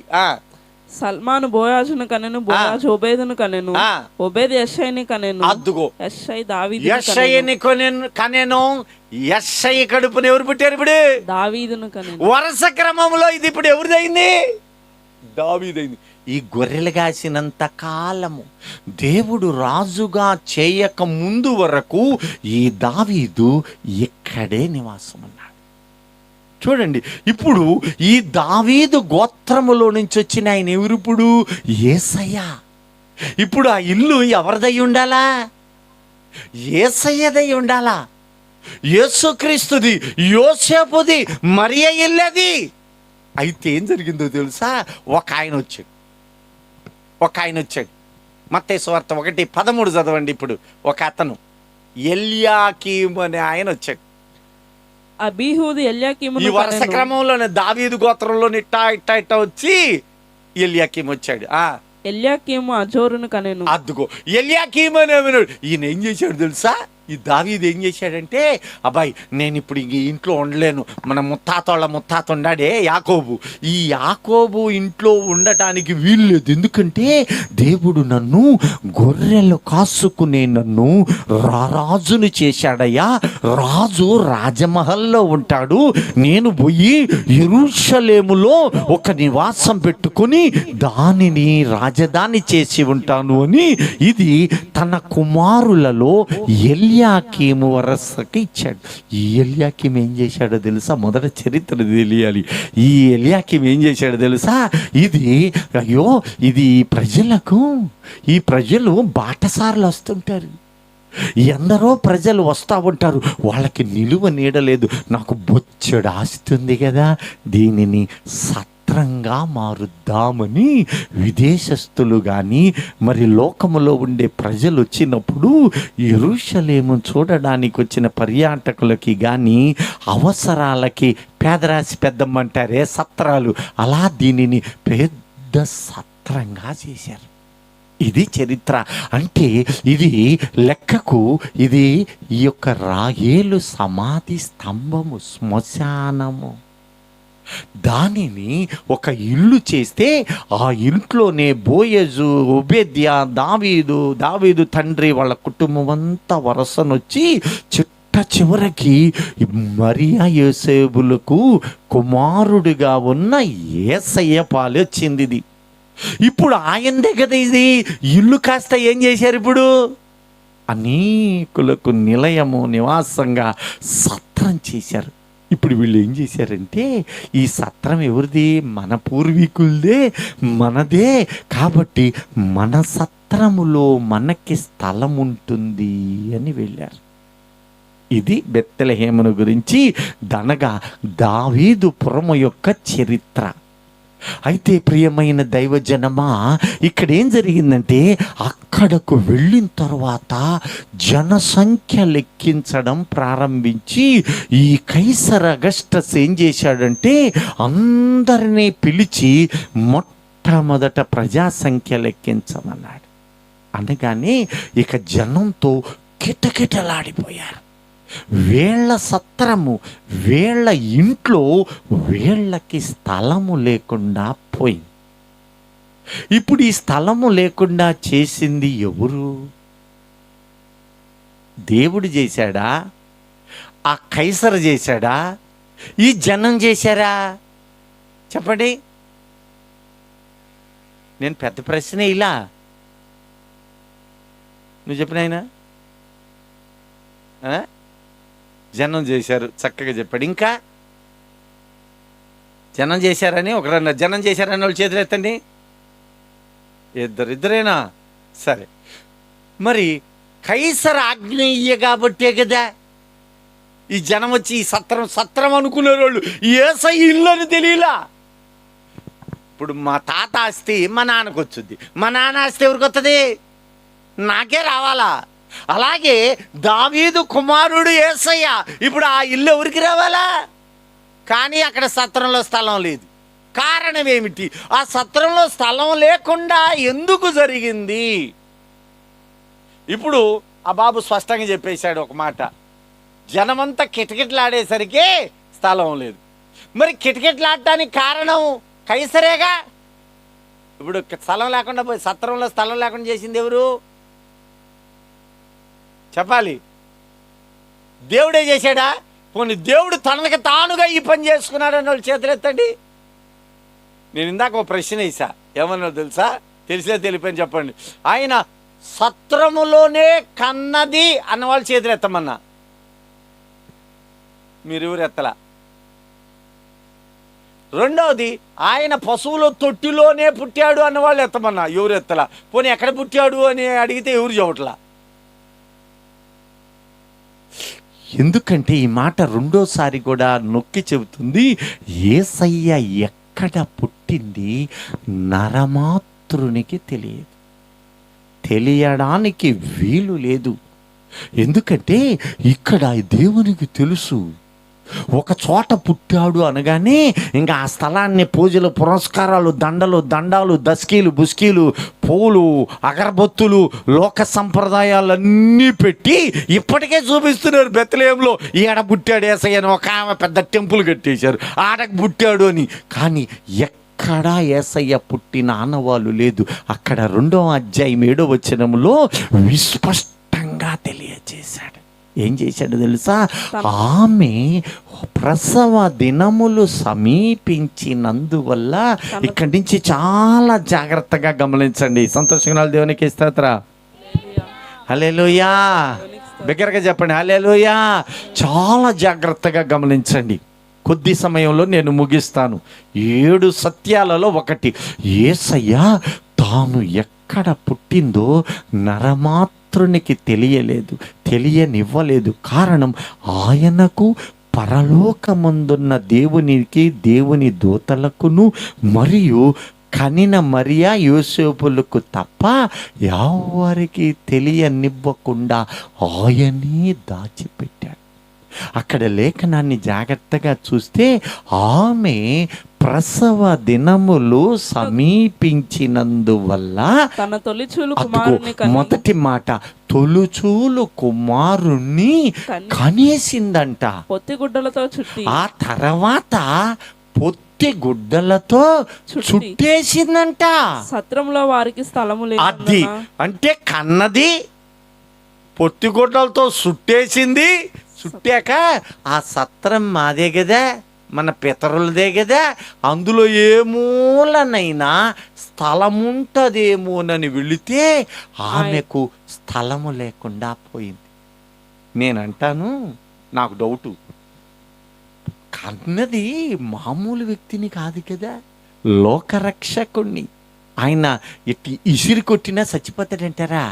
సల్మాను బోయాజును కనెను, బోయాజు ఒబేదును కనెను, ఒబేదు యెషయిని కనెను, అద్దుగో యెషయి దావీదును కనెను, యెషయిని కనెను. యెషయి కడుపున ఎవరు పుట్టారు? ఇప్పుడు దావీదును కనెను. వరుస క్రమంలో ఇది ఇప్పుడు ఎవరిదైంది? దావీదైంది. ఈ గొర్రెలు కాసినంత కాలము దేవుడు రాజుగా చేయక ముందు వరకు ఈ దావీదు ఇక్కడే నివాసం ఉన్నాడు. చూడండి, ఇప్పుడు ఈ దావీదు గోత్రములో నుంచి వచ్చిన ఆయన ఎవరిప్పుడు? యేసయ్య. ఇప్పుడు ఆ ఇల్లు ఎవరిదై ఉండాలా? యేసయ్యదై ఉండాలా? యేసుక్రీస్తుది, యోసేపుది, మరియ ఇల్లది. అయితే ఏం జరిగిందో తెలుసా? ఒక ఆయన వచ్చాడు. మత్తయి సువార్త 1:13 చదవండి. ఇప్పుడు ఒక అతను ఎల్యాకీము అనే ఆయన వచ్చాడు. అబీహూదు ఎల్యాకీమును ఈ వరుస కనెను. క్రమంలోనే దావీదు గోత్రంలో ఇట్టా వచ్చి ఎల్యాకీము వచ్చాడు. ఎల్యాకీము అజోరును కనెను. అద్దుకో, ఎల్యాకీము అనే విన్నాడు. ఈయన ఏం చేశాడు తెలుసా? ఈ దావీదు ఏం చేశాడంటే, అబ్బాయి నేను ఇప్పుడు ఇంక ఇంట్లో ఉండలేను, మన ముత్తాత ఉండాడే యాకోబు, ఈ యాకోబు ఇంట్లో ఉండటానికి వీలు లేదు. ఎందుకంటే దేవుడు నన్ను గొర్రెలు కాసుకునే నన్ను రాజును చేశాడయ్యా. రాజు రాజమహల్లో ఉంటాడు. నేను పోయి యెరూషలేములో ఒక నివాసం పెట్టుకొని దానిని రాజధాని చేసి ఉంటాను అని ఇది తన కుమారులలో ఎల్యాకీము వరసకి ఇచ్చాడు. ఈ ఎల్యాకీము ఏం చేశాడో తెలుసా? మొదట చరిత్ర తెలియాలి. ఈ ఎల్యాకీము ఏం చేశాడో తెలుసా? ఇది ఈ ప్రజలు బాటసారులు వస్తుంటారు. ఎందరో ప్రజలు వస్తూ ఉంటారు. వాళ్ళకి నిలువ నీడలేదు. నాకు బొచ్చెడు ఆస్తి ఉంది కదా, దీనిని సత్రంగా మారుద్దామని విదేశస్తులు కానీ మరి లోకములో ఉండే ప్రజలు వచ్చినప్పుడు యెరూషలేము చూడడానికి వచ్చిన పర్యాటకులకి కానీ అవసరాలకి పేదరాశి పెద్దమ్మంటారే సత్రాలు, అలా దీనిని పెద్ద సత్రంగా చేశారు. ఇది చరిత్ర. అంటే ఇది లెక్కకు ఇది ఈ యొక్క రాయేలు సమాధి స్తంభము, శ్మశానము. దానిని ఒక ఇల్లు చేస్తే ఆ ఇంట్లోనే బోయజు, ఒబేద్యా, దావీదు తండ్రి వాళ్ళ కుటుంబం అంతా వరసనొచ్చి చివరికి మరియా యోసేపులకు కుమారుడిగా ఉన్న యేసయ్య పాలొచ్చింది. ఇది ఇప్పుడు ఆయనదే కదా ఇది ఇల్లు. కాస్త ఏం చేశారు? ఇప్పుడు అనేకులకు నిలయము, నివాసంగా సత్రం చేశారు. ఇప్పుడు వీళ్ళు ఏం చేశారంటే, ఈ సత్రం ఎవరిది? మన పూర్వీకులదే, మనదే. కాబట్టి మన సత్రములో మనకి స్థలం ఉంటుంది అని వెళ్ళారు. ఇది బెత్లెహేమును గురించి దనగా దావీదు పురము యొక్క చరిత్ర. అయితే ప్రియమైన దైవజనమా, ఇక్కడ ఏం జరిగిందంటే, అక్కడకు వెళ్ళిన తర్వాత జనసంఖ్య లెక్కించడం ప్రారంభించి ఈ కైసర్ అగస్టస్ ఏం చేశాడంటే అందరినీ పిలిచి మొట్టమొదట ప్రజాసంఖ్య లెక్కించమన్నాడు. అనగానే ఇక జనంతో కిటకిటలాడిపోయారు. వీళ్ళ సత్రము, వీళ్ళ ఇంట్లో వీళ్ళకి స్థలము లేకుండా పోయింది. ఇప్పుడు ఈ స్థలము లేకుండా చేసింది ఎవరు? దేవుడు చేశాడా? ఆ కైసరు చేశాడా? ఈ జనం చేశారా? చెప్పండి. నేను పెద్ద ప్రశ్నే ఇలా. నువ్వు చెప్పినాయనా? జనం చేశారు, చక్కగా చెప్పాడు. ఇంకా జనం చేశారని ఒకరన్నా, జనం చేశారని వాళ్ళు చేతులు ఎత్తండి. ఇద్దరేనా? సరే, మరి కైసర్ ఆజ్ఞ ఇయ్య కాబట్టే కదా ఈ జనం వచ్చి ఈ సత్రం అనుకునే వాళ్ళు యేసయ్య ఇల్లు అని తెలియలా. ఇప్పుడు మా తాత ఆస్తి మా నాన్నకు వచ్చుద్ది, మా నాన్న ఆస్తి ఎవరికి వస్తుంది? నాకే రావాలా? అలాగే దావీదు కుమారుడు యేసయ్య, ఇప్పుడు ఆ ఇల్లు ఎవరికి రావాలా? కానీ అక్కడ సత్రంలో స్థలం లేదు. కారణం ఏమిటి? ఆ సత్రంలో స్థలం లేకుండా ఎందుకు జరిగింది? ఇప్పుడు ఆ బాబు స్పష్టంగా చెప్పేశాడు ఒక మాట. జనమంతా కిటకిటలాడేసరికి స్థలం లేదు. మరి కిటకిటలాడటానికి కారణం కైసరేగా. ఇప్పుడు స్థలం లేకుండా పోయి సత్రంలో స్థలం లేకుండా చేసింది ఎవరు చెప్పాలి? దేవుడే చేశాడా? పోనీ దేవుడు తనకి తానుగా ఈ పని చేసుకున్నాడని వాళ్ళు చేతులెత్తండి. నేను ఇందాక ఒక ప్రశ్న వేసా, ఏమన్నా తెలుసా? తెలిసే తెలిపని చెప్పండి. ఆయన సత్రములోనే కన్నది అన్నవాళ్ళు చేతులు ఎత్తమన్నా, మీరు ఎవరు ఎత్తలా. రెండవది, ఆయన పశువుల తొట్టిలోనే పుట్టాడు అన్నవాళ్ళు ఎత్తమన్నా, ఎవరు ఎత్తలా. పోనీ ఎక్కడ పుట్టాడు అని అడిగితే ఎవరు చెప్పట్లా. ఎందుకంటే ఈ మాట రెండోసారి కూడా నొక్కి చెబుతుంది. యేసయ్య ఎక్కడ పుట్టింది నరమాతృనికి తెలియదు, తెలియడానికి వీలు లేదు. ఎందుకంటే ఇక్కడ దేవునికి తెలుసు ఒక చోట పుట్టాడు అనగానే ఇంకా ఆ స్థలాన్ని పూజలు, పురస్కారాలు, దండాలు, దస్కీలు, బుస్కీలు, పూలు, అగరబత్తులు, లోక సంప్రదాయాలన్నీ పెట్టి ఇప్పటికే చూపిస్తున్నారు. బెత్లెహేంలో ఈడ పుట్టాడు యేసయ్య అని ఒక ఆమె పెద్ద టెంపుల్ కట్టేశారు, ఆడకు పుట్టాడు అని. కానీ ఎక్కడా యేసయ్య పుట్టిన ఆనవాళ్ళు లేదు. అక్కడ 2వ అధ్యాయం 7వ వచనంలో విస్పష్టంగా తెలియజేశాడు. ఏం చేశాడు తెలుసా? ఆమె ప్రసవ దినములు సమీపించినందువల్ల. ఇక్కడి నుంచి చాలా జాగ్రత్తగా గమనించండి. సంతోషంగా దేవునికి స్తోత్రం. హల్లెలూయా. బిగ్గరగా చెప్పండి హల్లెలూయా. చాలా జాగ్రత్తగా గమనించండి. కొద్ది సమయంలో నేను ముగిస్తాను. 7 సత్యాలలో ఒకటి, యేసయ్య తాను ఎక్కడ పుట్టిందో నరమాతృనికి తెలియనివ్వలేదు. కారణం, ఆయనకు పరలోకమందున్న దేవుని దూతలకును మరియు కనిన మరియా యోసేపులకు తప్ప ఎవరికి తెలియనివ్వకుండా ఆయనే దాచిపెట్టాడు. అక్కడ లేఖనాన్ని జాగ్రత్తగా చూస్తే ఆమె ప్రసవ దినములు సమీపించినందువల్ల తన తొలిచూలు కుమారుని మొదటి మాట తొలిచూలు కుమారుణ్ణి కనేసిందంట. పొత్తిగుడ్డలతో చుట్టి, ఆ తర్వాత పొత్తిగుడ్డలతో చుట్టేసిందంట. సత్రంలో వారికి స్థలము లేదు. అది అంటే కన్నది, పొత్తిగుడ్డలతో చుట్టేసింది. చుట్టాక ఆ సత్రం మాదే కదా, మన పితరులదే కదా, అందులో ఏ మూలనైనా స్థలం ఉంటుందేమోనని వెళితే ఆమెకు స్థలము లేకుండా పోయింది. నేనంటాను, నాకు డౌటు, కన్నది మామూలు వ్యక్తిని కాదు కదా, లోకరక్షకుణ్ణి. ఆయన ఎట్టి ఇసిరి కొట్టినా చచ్చిపోతాడంటారా?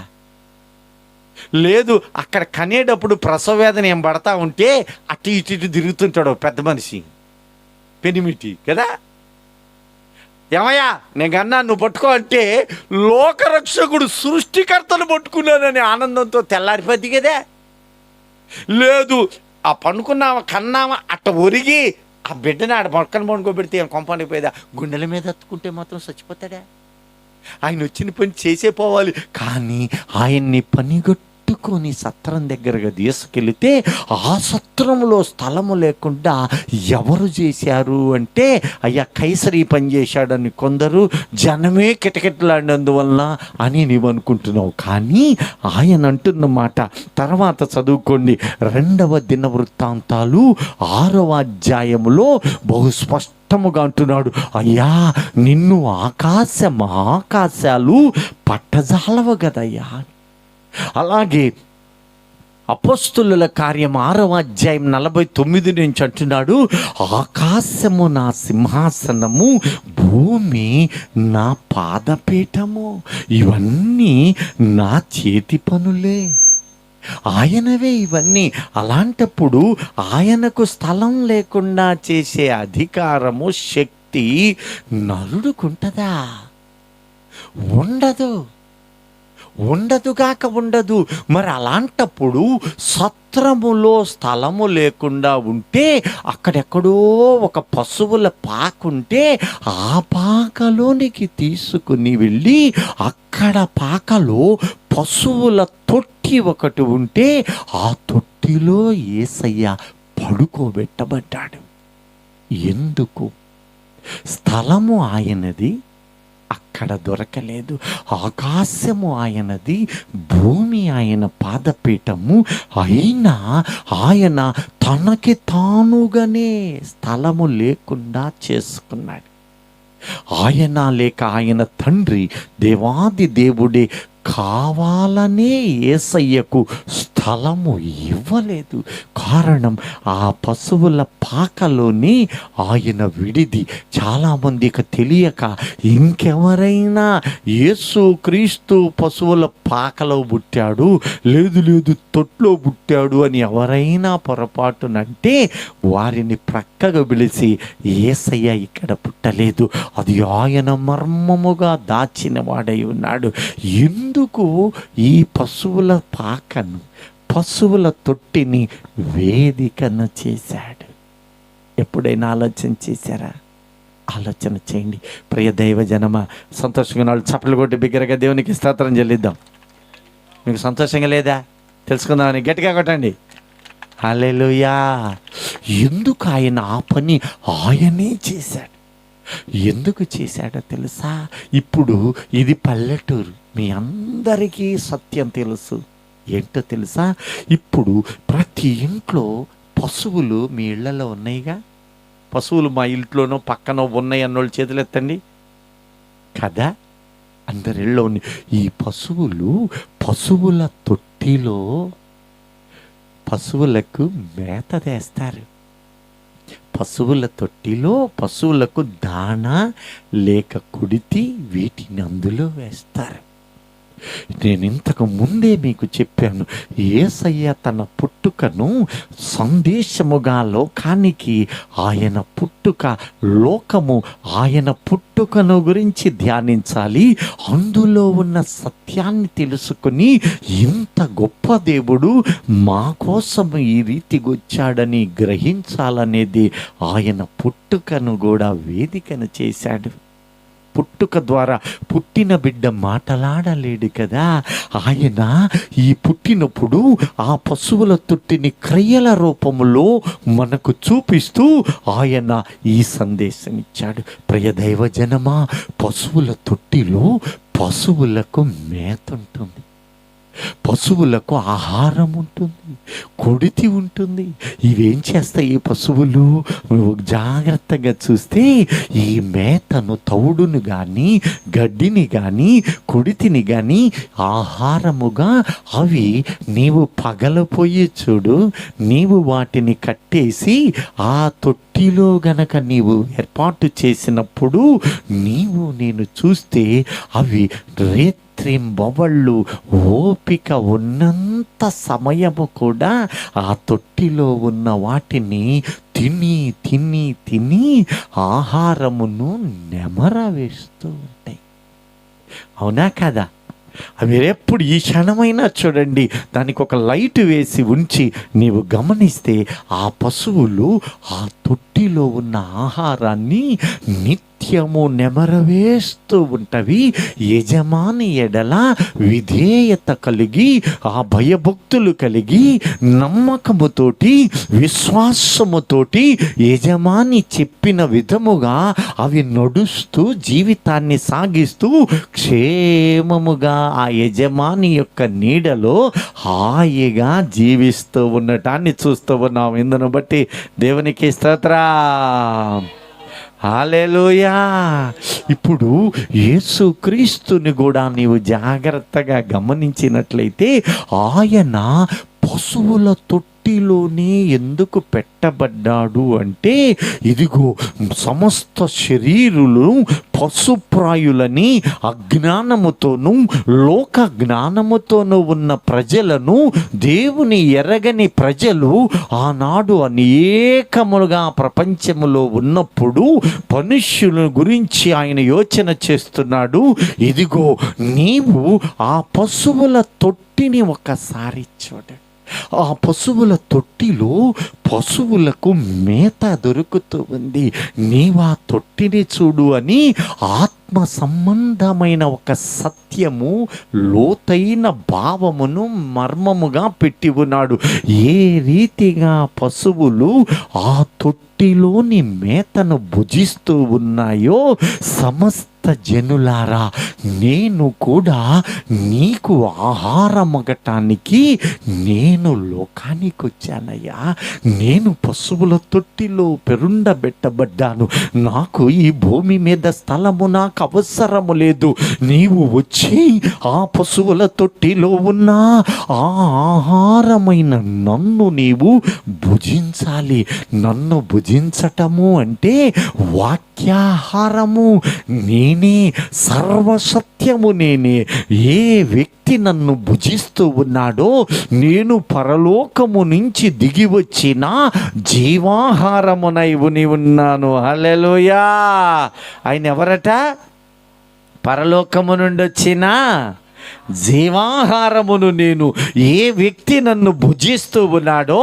లేదు, అక్కడ కనేటప్పుడు ప్రసవ వేదన ఏం పడతా ఉంటే అటు ఇటు తిరుగుతుంటాడు పెద్ద మనిషి, పెనిమిటి కదా. ఏమయ్యా నేను కన్నా నువ్వు పట్టుకో అంటే లోకరక్షకుడు సృష్టికర్తను పట్టుకున్నానని ఆనందంతో తెల్లారిపోద్ది కదా. లేదు, ఆ పనుకున్నామా కన్నామా అట్ట ఒరిగి ఆ బిడ్డని ఆడ పక్కన పండుకోబెడితే ఏం కొంపనికి పోయేదా? గుండెల మీద ఎత్తుకుంటే మాత్రం చచ్చిపోతాడా? ఆయన వచ్చిన పని చేసే పోవాలి. కానీ ఆయన్ని పనిగట్టుకొని సత్రం దగ్గరగా తీసుకెళితే ఆ సత్రంలో స్థలము లేకుండా ఎవరు చేశారు అంటే, అయ్యా కైసరి పని చేశాడని కొందరు, జనమే కిటకిటలాడినందువల్ల అని నీవు అనుకుంటున్నావు. కానీ ఆయన అంటున్న మాట తర్వాత చదువుకోండి. 2వ దినవృత్తాంతాలు 6వ అధ్యాయములో బహు స్పష్టముగా అంటున్నాడు, అయ్యా నిన్ను ఆకాశాలు పట్టజాలవు కదయ్యా. అలాగే అపోస్తులుల కార్యం 6వ అధ్యాయం 49 నుంచి అంటున్నాడు, ఆకాశము నా సింహాసనము, భూమి నా పాదపీఠము, ఇవన్నీ నా చేతి పనులే, ఆయనవే ఇవన్నీ. అలాంటప్పుడు ఆయనకు స్థలం లేకుండా చేసే అధికారము, శక్తి నరుడుకుంటదా? ఉండదు. మరి అలాంటప్పుడు సత్రములో స్థలము లేకుండా ఉంటే, అక్కడెక్కడో ఒక పశువుల పాకుంటే ఆ పాకలోనికి తీసుకుని వెళ్ళి, అక్కడ పాకలో పశువుల తొట్టి ఒకటి ఉంటే ఆ తొట్టిలో యేసయ్య పడుకోబెట్టబడ్డాడు. ఎందుకు? స్థలము ఆయనది, అక్కడ దొరకలేదు. ఆకాశము ఆయనది, భూమి ఆయన పాదపీఠము, అయినా ఆయన తనకి తానుగానే స్థలము లేకుండా చేసుకున్నాడు. ఆయన లేక ఆయన తండ్రి దేవాది దేవుడే కావాలనే యేసయ్యకు స్థలము ఇవ్వలేదు. కారణం, ఆ పశువుల పాకలోని ఆయన విడిది. చాలామందికి తెలియక ఇంకెవరైనా యేసు క్రీస్తు పశువుల పాకలో పుట్టాడు, లేదు తొట్లో పుట్టాడు అని ఎవరైనా పొరపాటునంటే వారిని ప్రక్కగా పిలిచి, యేసయ్య ఇక్కడ పుట్టలేదు, అది ఆయన మర్మముగా దాచిన వాడై ఉన్నాడు. ఎందుకు ఈ పశువుల పాకను, పశువుల తొట్టిని వేదికను చేశాడు? ఎప్పుడైనా ఆలోచన చేశారా? ఆలోచన చేయండి. ప్రియ దైవ జనమా, సంతోషంగా నాళ్ళు చప్పట్లు కొట్టి బిగ్గరగా దేవునికి స్తోత్రం చెల్లిద్దాం. మీకు సంతోషంగా లేదా? తెలుసుకుందామని గట్టిగా కొట్టండి. హల్లెలూయా. ఎందుకు ఆయన ఆ పని ఆయనే చేశాడు? ఎందుకు చేశాడో తెలుసా? ఇప్పుడు ఇది పల్లెటూరు, మీ అందరికీ సత్యం తెలుసు. ఏంటో తెలుసా? ఇప్పుడు ప్రతి ఇంట్లో పశువులు మీ ఇళ్లలో ఉన్నాయిగా. పశువులు మా ఇంట్లోనో పక్కన ఉన్నాయి అన్నోళ్ళు చేతులు ఎత్తండి. కదా, అందరిలో ఉన్నాయి. ఈ పశువుల తొట్టిలో పశువులకు మేత వేస్తారు. పశువుల తొట్టిలో పశువులకు దాణా లేక కుడితి వీటిని అందులో వేస్తారు. నేను ఇంతకు ముందే మీకు చెప్పాను, యేసయ్య తన పుట్టుకను సందేశముగా లోకానికి, ఆయన పుట్టుక లోకము ఆయన పుట్టుకను గురించి ధ్యానించాలి, అందులో ఉన్న సత్యాన్ని తెలుసుకుని ఇంత గొప్ప దేవుడు మా కోసం ఈ రీతికి వచ్చాడని గ్రహించాలనేది ఆయన పుట్టుకను కూడా వేదికను చేశాడు. పుట్టుక ద్వారా పుట్టిన బిడ్డ మాటలాడలేడు కదా. ఆయన ఈ పుట్టినప్పుడు ఆ పశువుల తొట్టిని క్రియల రూపంలో మనకు చూపిస్తూ ఆయన ఈ సందేశం ఇచ్చాడు. ప్రియ దైవ జనమా, పశువుల తొట్టిలో పశువులకు మేత ఉంటుంది, పశువులకు ఆహారం ఉంటుంది, కొడితి ఉంటుంది. ఇవేం చేస్తాయి ఈ పశువులు? జాగ్రత్తగా చూస్తే ఈ మేతను, తౌడును కానీ, గడ్డిని కానీ, కొడితిని కానీ ఆహారముగా అవి నీవు పగలపోయి చూడు, నీవు వాటిని కట్టేసి ఆ తొట్టిలో గనక నీవు ఏర్పాటు చేసినప్పుడు నేను చూస్తే అవి రేత్రింబవళ్ళు ఓపిక ఉన్నంత సమయము కూడా ఆ తొట్టిలో ఉన్న వాటిని తిని తిని తిని ఆహారమును నెమరవేస్తూ ఉంటాయి. అవునా కదా? మీరు ఎప్పుడు ఈ క్షణమైనా చూడండి, దానికి ఒక లైట్ వేసి ఉంచి నీవు గమనిస్తే ఆ పశువులు ఆ తొట్టిలో ఉన్న ఆహారాన్ని నిత్యము నెమరవేస్తూ ఉంటవి. యజమాని ఎడల విధేయత కలిగి, ఆ భయభక్తులు కలిగి, నమ్మకముతోటి, విశ్వాసముతోటి యజమాని చెప్పిన విధముగా అవి నడుస్తూ జీవితాన్ని సాగిస్తూ క్షేమముగా ఆ యజమాని యొక్క నీడలో హాయిగా జీవిస్తూ ఉండటాన్ని చూస్తూ ఉన్నాం. ఇందును బట్టి దేవునికి స్తోత్రం. హల్లెలూయా. ఇప్పుడు యేసుక్రీస్తుని కూడా నీవు జాగ్రత్తగా గమనించినట్లయితే ఆయన పశువుల తొట్టిలోనే ఎందుకు పెట్టబడ్డాడు అంటే, ఇదిగో సమస్త శరీరులు పశుప్రాయులని అజ్ఞానముతోనూ లోక జ్ఞానముతోనూ ఉన్న ప్రజలను, దేవుని ఎరగని ప్రజలు ఆనాడు అనేకములుగా ప్రపంచములో ఉన్నప్పుడు మనుష్యుల గురించి ఆయన యోచన చేస్తున్నాడు. ఇదిగో నీవు ఆ పశువుల తొట్టిని ఒకసారి చూడండి. ఆ పశువుల తొట్టిలో పశువులకు మేత దొరుకుతూ ఉంది. నీవా తొట్టిని చూడు అని ఆత్మ సంబంధమైన ఒక సత్యము, లోతైన భావమును మర్మముగా పెట్టి ఉన్నాడు. ఏ రీతిగా పశువులు ఆ తొట్టిలోని మేతను భుజిస్తూ ఉన్నాయో, సమస్త జనులారా నేను కూడా నీకు ఆహారమగటానికి నేను లోకానికి వచ్చానయ్యా. నేను పశువుల తొట్టిలో పెరుండబెట్టబడ్డాను. నాకు ఈ భూమి మీద స్థలము నాకు అవసరము లేదు. నీవు వచ్చి ఆ పశువుల తొట్టిలో ఉన్న ఆ ఆహారమైన నన్ను నీవు భుజించాలి. నన్ను భుజించటము అంటే వాక్యాహారము. నేనే, సర్వసత్యము నేనే. ఏ వ్యక్తి నన్ను భుజిస్తూ ఉన్నాడో, నేను పరలోకము నుంచి దిగి వచ్చిన జీవాహారమునై ఉన్నాను. హల్లెలూయా. ఆయన ఎవరట? పరలోకము నుండి వచ్చిన జీవాహారమును నేను. ఏ వ్యక్తి నన్ను భుజిస్తూ ఉన్నాడో,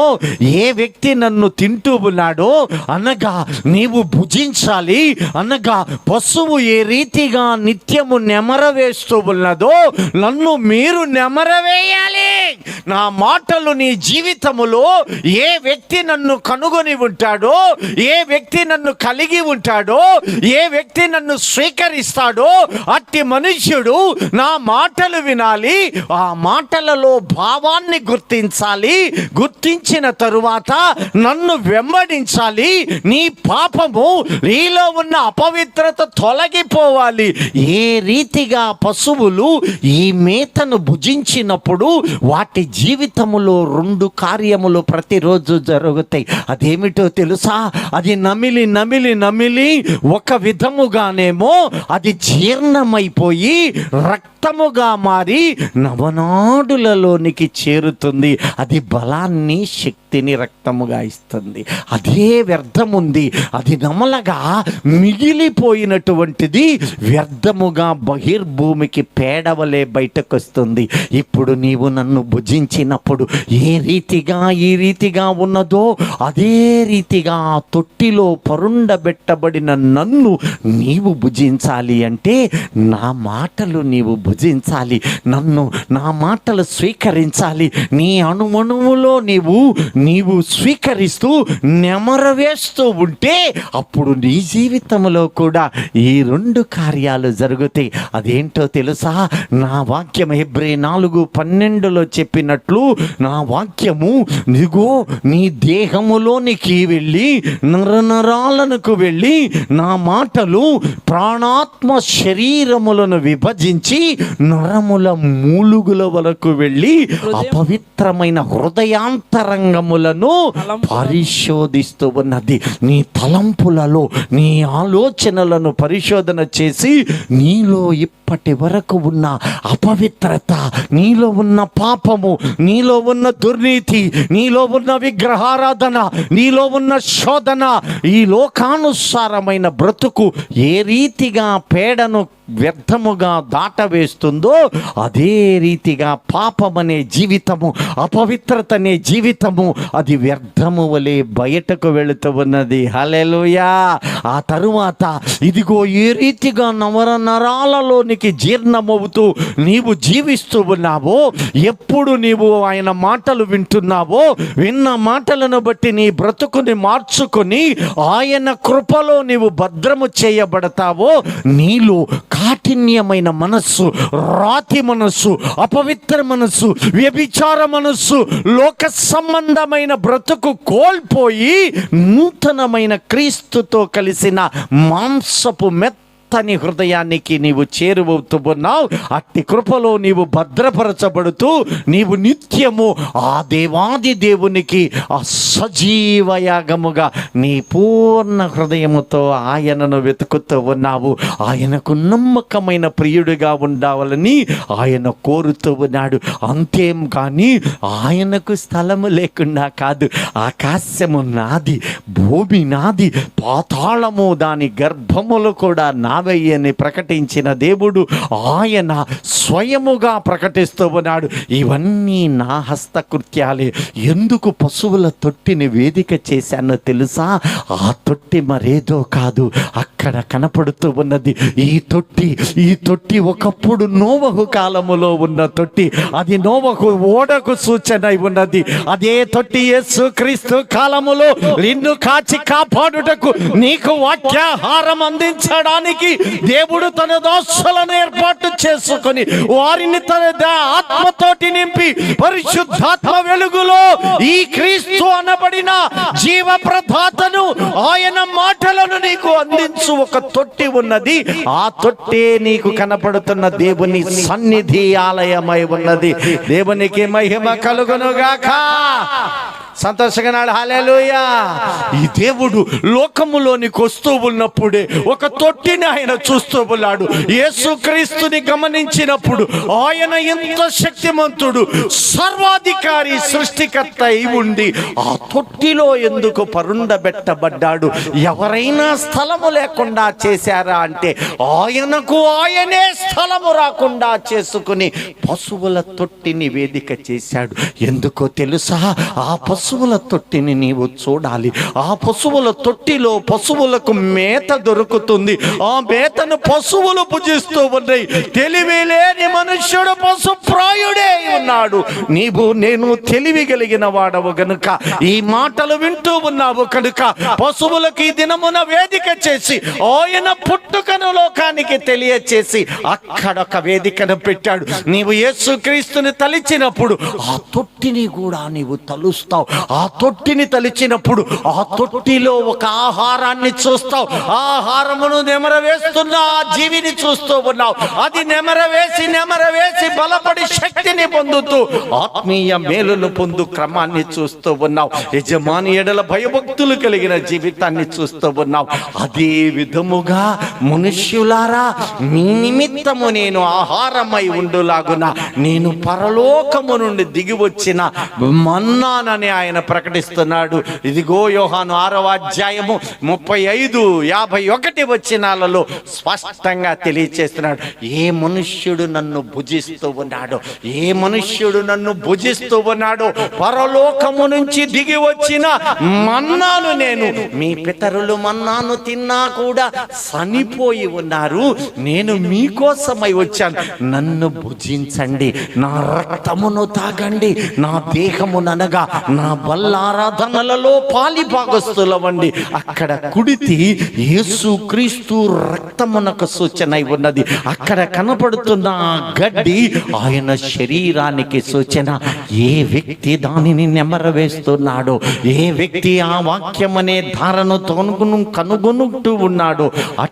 ఏ వ్యక్తి నన్ను తింటూ ఉన్నాడో, అనగా నీవు భుజించాలి. అనగా పశువు ఏ రీతిగా నిత్యము నెమరవేస్తూ ఉన్నదో, నన్ను మీరు నెమరవేయాలి. నా మాటలు నీ జీవితములో ఏ వ్యక్తి నన్ను కనుగొని ఉంటాడో, ఏ వ్యక్తి నన్ను కలిగి ఉంటాడో, ఏ వ్యక్తి నన్ను స్వీకరిస్తాడో, అట్టి మనుష్యుడు నా మాటలు వినాలి. ఆ మాటలలో భావాన్ని గుర్తించాలి. గుర్తించిన తరువాత నన్ను వెంబడించాలి. నీ పాపము, నీలో ఉన్న అపవిత్రత తొలగిపోవాలి. ఏ రీతిగా పశువులు ఈ మేతను భుజించినప్పుడు వాటి జీవితములో 2 కార్యములు ప్రతిరోజు జరుగుతాయి. అదేమిటో తెలుసా? అది నమిలి నమిలి నమిలి ఒక విధముగానేమో అది జీర్ణమైపోయి రక్తముగా మారి నవనాడులలోనికి చేరుతుంది. అది బలాన్ని, శక్తిని రక్తముగా ఇస్తుంది. అదే వ్యర్థముంది. అది నమలగా మిగిలిపోయినటువంటిది వ్యర్థముగా బహిర్భూమికి పేడవలే బయటకు వస్తుంది. ఇప్పుడు నీవు నన్ను భుజించినప్పుడు ఏ రీతిగా ఈ రీతిగా ఉన్నదో అదే రీతిగా ఆ తొట్టిలో పరుండబెట్టబడిన నన్ను నీవు భుజించాలి. అంటే నా మాటలు నీవు భుజించాలి. నన్ను, నా మాటలు స్వీకరించాలి. నీ అణువణువులో నీవు స్వీకరిస్తూ నెమరవేస్తూ ఉంటే అప్పుడు నీ జీవితంలో కూడా ఈ 2 కార్యాలు జరుగుతాయి. అదేంటో తెలుసా? నా వాక్యం హెబ్రీ 4:12 చెప్పినట్లు, నా వాక్యము ఇదిగో నీ దేహములోనికి వెళ్ళి నరనరాలకు వెళ్ళి నా మాటలు ప్రాణాత్మ శరీరములను విభజించి నరముల మూలుగుల వరకు వెళ్ళి అపవిత్రమైన హృదయాంతరంగములను పరిశోధిస్తూ ఉన్నది. నీ తలంపులలో, నీ ఆలోచనలను పరిశోధన చేసి నీలో ఇప్పటి వరకు ఉన్న అపవిత్రత, నీలో ఉన్న పాపము, నీలో ఉన్న దుర్నీతి, నీలో ఉన్న విగ్రహారాధన, నీలో ఉన్న శోధన, ఈ లోకానుసారమైన బ్రతుకు ఏ రీతిగా పేడను వ్యర్థముగా దాటవేస్తుందో అదే రీతిగా పాపమనే జీవితము, అపవిత్రత అనే జీవితము అది వ్యర్థము వలె బయటకు వెళుతూ ఉన్నది. హల్లెలూయా. ఆ తరువాత ఇదిగో ఏ రీతిగా నరాలలోనికి జీర్ణమవుతూ నీవు జీవిస్తూ ఉన్నావో, ఎప్పుడు నీవు ఆయన మాటలు వింటున్నావో, విన్న మాటలను బట్టి నీ బ్రతుకుని మార్చుకొని ఆయన కృపలో నీవు భద్రము చేయబడతావో, నీలో కాఠిన్యమైన మనస్సు, రాతి మనస్సు, అపవిత్ర మనస్సు, వ్యభిచార మనస్సు, లోక సంబంధమైన బ్రతుకు కోల్పోయి నూతనమైన క్రీస్తుతో కలిసిన మాంసపు అతని హృదయానికి నీవు చేరువవుతూ ఉన్నావు. అట్టి కృపలో నీవు భద్రపరచబడుతూ నీవు నిత్యము ఆ దేవాది దేవునికి ఆ సజీవ యాగముగా నీ పూర్ణ హృదయముతో ఆయనను వెతుకుతూ ఉన్నావు. ఆయనకు నమ్మకమైన ప్రియుడిగా ఉండాలని ఆయన కోరుతూ ఉన్నాడు. అంతేం కానీ ఆయనకు స్థలము లేకుండా కాదు. ఆకాశము నాది, భూమి నాది, పాతాళము దాని గర్భములు కూడా నావయ్యని ప్రకటించిన దేవుడు ఆయన స్వయముగా ప్రకటిస్తూ ఉన్నాడు, ఇవన్నీ నా హస్తకృత్యాలే. ఎందుకు పశువుల తొట్టిని వేదిక చేశానో తెలుసా? ఆ తొట్టి మరేదో కాదు, అక్కడ కనపడుతూ ఉన్నది ఈ తొట్టి ఒకప్పుడు నోవహు కాలములో ఉన్న తొట్టి. అది నోవహు ఓడకు సూచన ఉన్నది. అదే తొట్టి యేసు క్రీస్తు కాలములో నిన్ను కాచి కాపాడుటకు, నీకు వాక్యాహారం అందించడానికి దేవుడు తన దాసులను ఏర్పాటు చేసుకొని వారిని తన ఆత్మతోటి నింపి పరిశుద్ధాత్మ వెలుగులో ఈ క్రీస్తు అనబడిన జీవ ప్రదాతను ఆయన మాటలను నీకు అందించు ఒక తొట్టి ఉన్నది. ఆ తొట్టే నీకు కనపడుతున్న దేవుని సన్నిధి ఆలయమై ఉన్నది. దేవునికి మహిమ కలుగునుగాక. సంతోషంగా నాడు హల్లెలూయా. ఈ దేవుడు లోకములోనికి వస్తూ ఉన్నప్పుడే ఒక తొట్టిని ఆయన చూస్తూ ఉన్నాడు. యేసుక్రీస్తుని గమనించినప్పుడు ఆయన ఎంత శక్తిమంతుడు, సర్వాధికారి, సృష్టికర్త అయి ఉండి ఆ తొట్టిలో ఎందుకు పరుండబెట్టబడ్డాడు? ఎవరైనా స్థలము లేకుండా చేశారా అంటే ఆయనకు ఆయనే స్థలము రాకుండా చేసుకుని పశువుల తొట్టిని వేదిక చేశాడు. ఎందుకో తెలుసా? ఆ పశువుల తొట్టిని నీవు చూడాలి. ఆ పశువుల తొట్టిలో పశువులకు మేత దొరుకుతుంది. ఆ మేతను పశువులు భుజిస్తూ ఉన్నాయి. తెలివి లేని మనుష్యుడు పశుప్రాయుడే ఉన్నాడు. నీవు నేను తెలివి కలిగిన వాడవు గనుక ఈ మాటలు వింటూ ఉన్నావు కనుక పశువులకు ఈ దినమున వేదిక చేసి ఆయన పుట్టుకను లోకానికి తెలియచేసి అక్కడొక వేదికను పెట్టాడు. నీవు యేసుక్రీస్తుని తలిచినప్పుడు ఆ తొట్టిని కూడా నీవు తలుస్తావు. ఆ తొట్టిని తలిచినప్పుడు ఆ తొట్టిలో ఒక ఆహారాన్ని చూస్తావు. ఆహారమును నెమరవేస్తున్న ఆ జీవిని చూస్తూ ఉన్నావు. అది నెమరవేసి బలపడి శక్తిని పొందుతూ ఆత్మీయ మేలును పొందు క్రమాన్ని చూస్తూ ఉన్నావు. యజమాని ఎడల భయభక్తులు కలిగిన జీవితాన్ని చూస్తూ ఉన్నావు. అదే విధముగా మనుష్యులారా, మీ నిమిత్తము నేను ఆహారమై ఉండులాగున నేను పరలోకము నుండి దిగి వచ్చిన మన్నానని ఆయన ప్రకటిస్తున్నాడు. ఇదిగో యోహాను 6వ అధ్యాయము 35, 51 వచనాలలో స్పష్టంగా తెలియచేస్తున్నాడు. ఏ మనుష్యుడు నన్ను భుజిస్తూ ఉన్నాడో, ఏ మనుష్యుడు నన్ను భుజిస్తూ ఉన్నాడో పరలోకము నుంచి దిగి వచ్చిన మన్నాను నేను. మీ పితరులు మన్నాను తిన్నా కూడా చనిపోయి ఉన్నారు. నేను మీకోసమై వచ్చాను. నన్ను భుజించండి, నా రక్తమును తాగండి, నా దేహముననగా నా బల్లారాధనలలో పాలిభాగస్తులవండి. అక్కడ కుడితి యేసుక్రీస్తు రక్తమునకు సూచన ఉన్నది. అక్కడ కనపడుతున్న గడ్డి ఆయన శరీరానికి సూచన. ఏ వ్యక్తి దానిని నెమరవేస్తున్నాడో, ఏ వ్యక్తి ఆ వాక్యం అనే ధారను కనుగొనుతూ ఉన్నాడో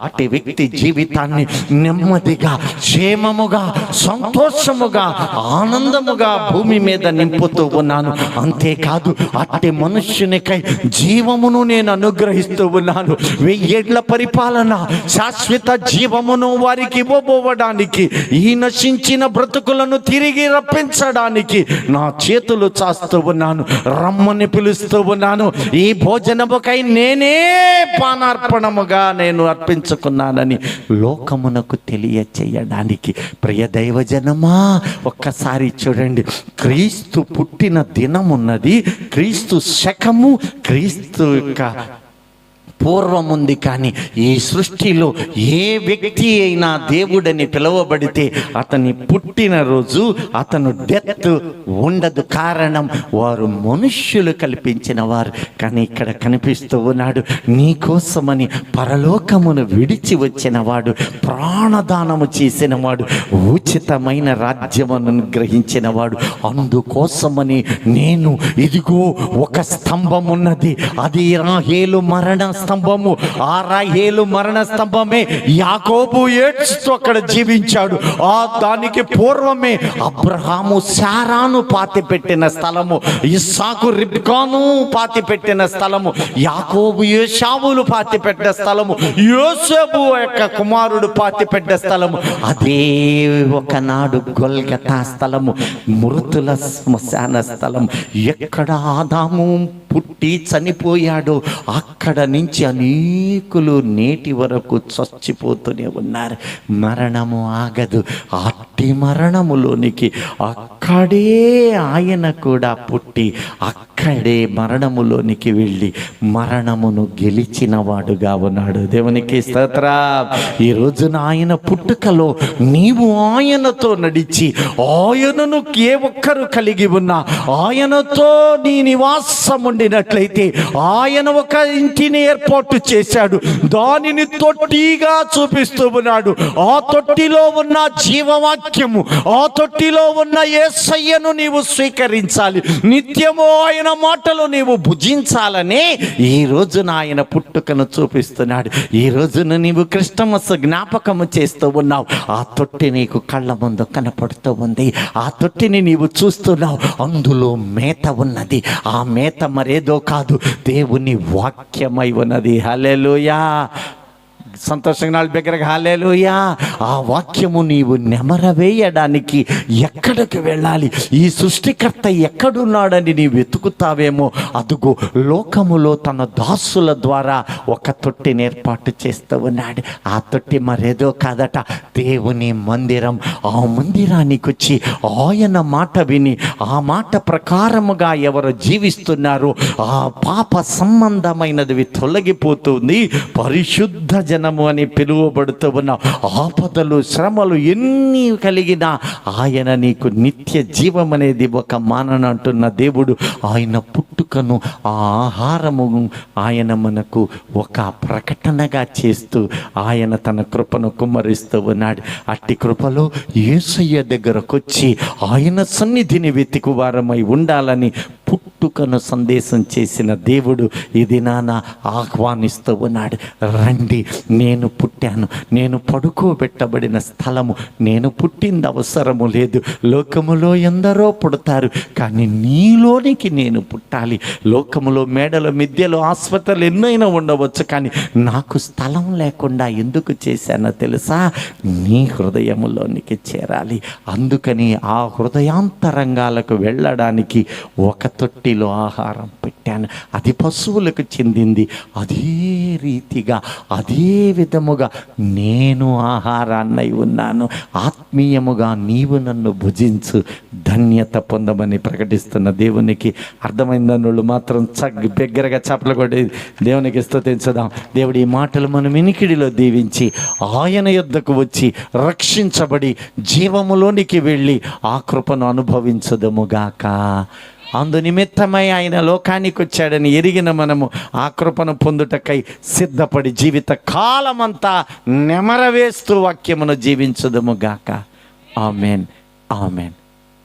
అట్టి వ్యక్తి జీవితాన్ని నెమ్మదిగా, క్షేమముగా, సంతోషముగా, ఆనందముగా భూమి మీద నింపుతూ ఉన్నాను. అంతేకాదు, అట్టి మనుష్యునికై జీవమును నేను అనుగ్రహిస్తూ ఉన్నాను. 1000 ఏళ్ల పరిపాలన, శాశ్వత జీవమును వారికి ఇవ్వబోవడానికి, ఈ నశించిన బ్రతుకులను తిరిగి రప్పించడానికి నా చేతులు చాస్తూ ఉన్నాను. రమ్మని పిలుస్తూ ఉన్నాను. ఈ భోజనముకై నేనే పానార్పణముగా నేను అర్పించుకున్నానని లోకమునకు తెలియచేయడానికి. ప్రియ దైవజనమా, ఒక్కసారి చూడండి. క్రీస్తు పుట్టిన దినమున్నది, క్రీస్తు శకము, క్రీస్తు యొక్క పూర్వముంది. కానీ ఈ సృష్టిలో ఏ వ్యక్తి అయినా దేవుడని పిలువబడితే అతని పుట్టినరోజు, అతను డెత్ ఉండదు. కారణం, వారు మనుష్యులు కల్పించిన వారు. కానీ ఇక్కడ కనిపిస్తూ ఉన్నాడు, నీకోసమని పరలోకమును విడిచి వచ్చిన వాడు, ప్రాణదానము చేసిన వాడు, ఉచితమైన రాజ్యమును గ్రహించిన వాడు. అందుకోసమని నేను, ఇదిగో ఒక స్తంభం ఉన్నది, అది రాహేలు మరణ స్తంభము. ఆ రాహేలు మరణ స్తంభమే యాకోబు ఏడ్చుతూ అక్కడ జీవించాడు. ఆ దానికి పూర్వమే అబ్రహాము శారాను పాతిపెట్టిన స్థలము, ఇస్సాకు రిబ్కాను పాతిపెట్టిన స్థలము, యాకోబు యేషావులు పాతిపెట్టిన స్థలము, యోసేపు యొక్క కుమారుడు పాతిపెట్టిన స్థలము. అదే ఒకనాడు గొల్గతా స్థలము, మృతుల శ్మశాన స్థలం. ఎక్కడ ఆదాము పుట్టి చనిపోయాడో అక్కడ నుంచి అనేకులు నేటి వరకు చచ్చిపోతూనే ఉన్నారు. మరణము ఆగదు. అట్టి మరణములోనికి అక్కడే ఆయన కూడా పుట్టి అక్కడే మరణములోనికి వెళ్ళి మరణమును గెలిచిన వాడుగా ఉన్నాడు. దేవునికి స్తోత్రం. ఈ రోజున ఆయన పుట్టుకలో నీవు ఆయనతో నడిచి ఆయనను ఏ ఒక్కరు కలిగి ఉన్నా ఆయనతో నీ నివాసం ఉండినట్లయితే ఆయన ఒక ఇంటిని ఏర్పాటు చేశాడు. దానిని తొట్టిగా చూపిస్తూ ఉన్నాడు. ఆ తొట్టిలో ఉన్న జీవవాక్యము, ఆ తొట్టిలో ఉన్న యేసయ్యను నీవు స్వీకరించాలి. నిత్యము ఆయన మాటలు నీవు భుజించాలని ఈ రోజున ఆయన పుట్టుకను చూపిస్తున్నాడు. ఈ రోజున నీవు క్రిస్టమస్ జ్ఞాపకము చేస్తూ ఉన్నావు. ఆ తొట్టి నీకు కళ్ళ ముందు కనపడుతూ ఉంది. ఆ తొట్టిని నీవు చూస్తున్నావు. అందులో మేత ఉన్నది. ఆ మేత మరేదో కాదు, దేవుని వాక్యమై ఉన్నది. హల్లెలూయా. సంతోషంగా నాలుగు దగ్గరకు హల్లెలూయా. ఆ వాక్యము నీవు నెమరవేయడానికి ఎక్కడికి వెళ్ళాలి? ఈ సృష్టికర్త ఎక్కడున్నాడని నీవు వెతుకుతావేమో. అదుగో లోకములో తన దాసుల ద్వారా ఒక తొట్టిని ఏర్పాటు చేస్తూ ఉన్నాడు. ఆ తొట్టి మరేదో కాదట, దేవుని మందిరం. ఆ మందిరానికి వచ్చి ఆయన మాట విని ఆ మాట ప్రకారముగా ఎవరు జీవిస్తున్నారో ఆ పాప సంబంధమైనది తొలగిపోతుంది. పరిశుద్ధ జనము అని పిలువబడుతూ ఉన్న ఆపదలు శ్రమలు ఎన్ని కలిగినా ఆయన నీకు నిత్య జీవం అనేది ఒక మాననంటున్న దేవుడు. ఆయన పుట్టుకను ఆ ఆహారము ఆయన మనకు ఒక ప్రకటనగా చేస్తూ ఆయన తన కృపను కుమ్మరిస్తూ ఉన్నాడు. అట్టి కృపలో యేసయ్య దగ్గరకు వచ్చి ఆయన సన్నిధిని వెతికి వారమై ఉండాలని పుట్టుకను సందేశం చేసిన దేవుడు ఈ దినాన ఆహ్వానిస్తూ ఉన్నాడు. రండి, నేను పుట్టాను, నేను పడుకోబెట్టబడిన స్థలము, నేను పుట్టింది అవసరము లేదు. లోకములో ఎందరో పుడతారు, కానీ నీలోనికి నేను పుట్టాలి. లోకములో మేడలు, మిద్దెలు, ఆస్పత్రులు ఎన్నైనా ఉండవచ్చు, కానీ నాకు స్థలం లేకుండా ఎందుకు చేశానో తెలుసా? నీ హృదయములోనికి చేరాలి. అందుకని ఆ హృదయాంతరంగాలకు వెళ్ళడానికి ఒక తొట్టిలో ఆహారం పెట్టాను. అది పశువులకు చెందింది. అదే రీతిగా అదే విధముగా నేను ఆహారాన్నై ఉన్నాను. ఆత్మీయముగా నీవు నన్ను భుజించు, ధన్యత పొందమని ప్రకటిస్తున్న దేవునికి అర్థమైందన్నోళ్ళు మాత్రం బిగ్గరగా చప్పలు కొట్టి దేవునికి స్తుతించుదాం. దేవుడి ఈ మాటలు మనం వినికిడిలో దీవించి ఆయన యొద్దకు వచ్చి రక్షించబడి జీవములోనికి వెళ్ళి ఆ కృపను అనుభవించదముగాక. అందు నిమిత్తమై ఆయన లోకానికి వచ్చాడని ఎరిగిన మనము ఆ కృపను పొందుటకై సిద్ధపడి జీవిత కాలమంతా నెమరవేస్తూ వాక్యమును జీవించుదుముగాక. Amen, amen.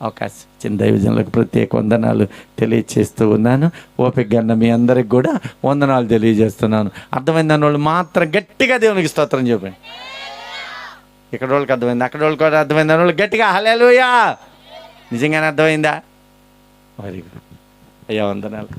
అవకాశం ఇచ్చిన దైవజనులకు ప్రత్యేక వందనాలు తెలియజేస్తూ ఉన్నాను. ఓపికగా మీ అందరికి కూడా వందనాలు తెలియజేస్తున్నాను. అర్థమైందని వాళ్ళు మాత్రం గట్టిగా దేవునికి స్తోత్రం చెప్పండి. ఇక్కడ వాళ్ళకి అర్థమైంది, అక్కడ వాళ్ళకి కూడా అర్థమైందని వాళ్ళు గట్టిగా హల్లెలూయా. నిజంగానే అర్థమైందా? వెరీ గుడ్ అయ్యా, వందనాలు.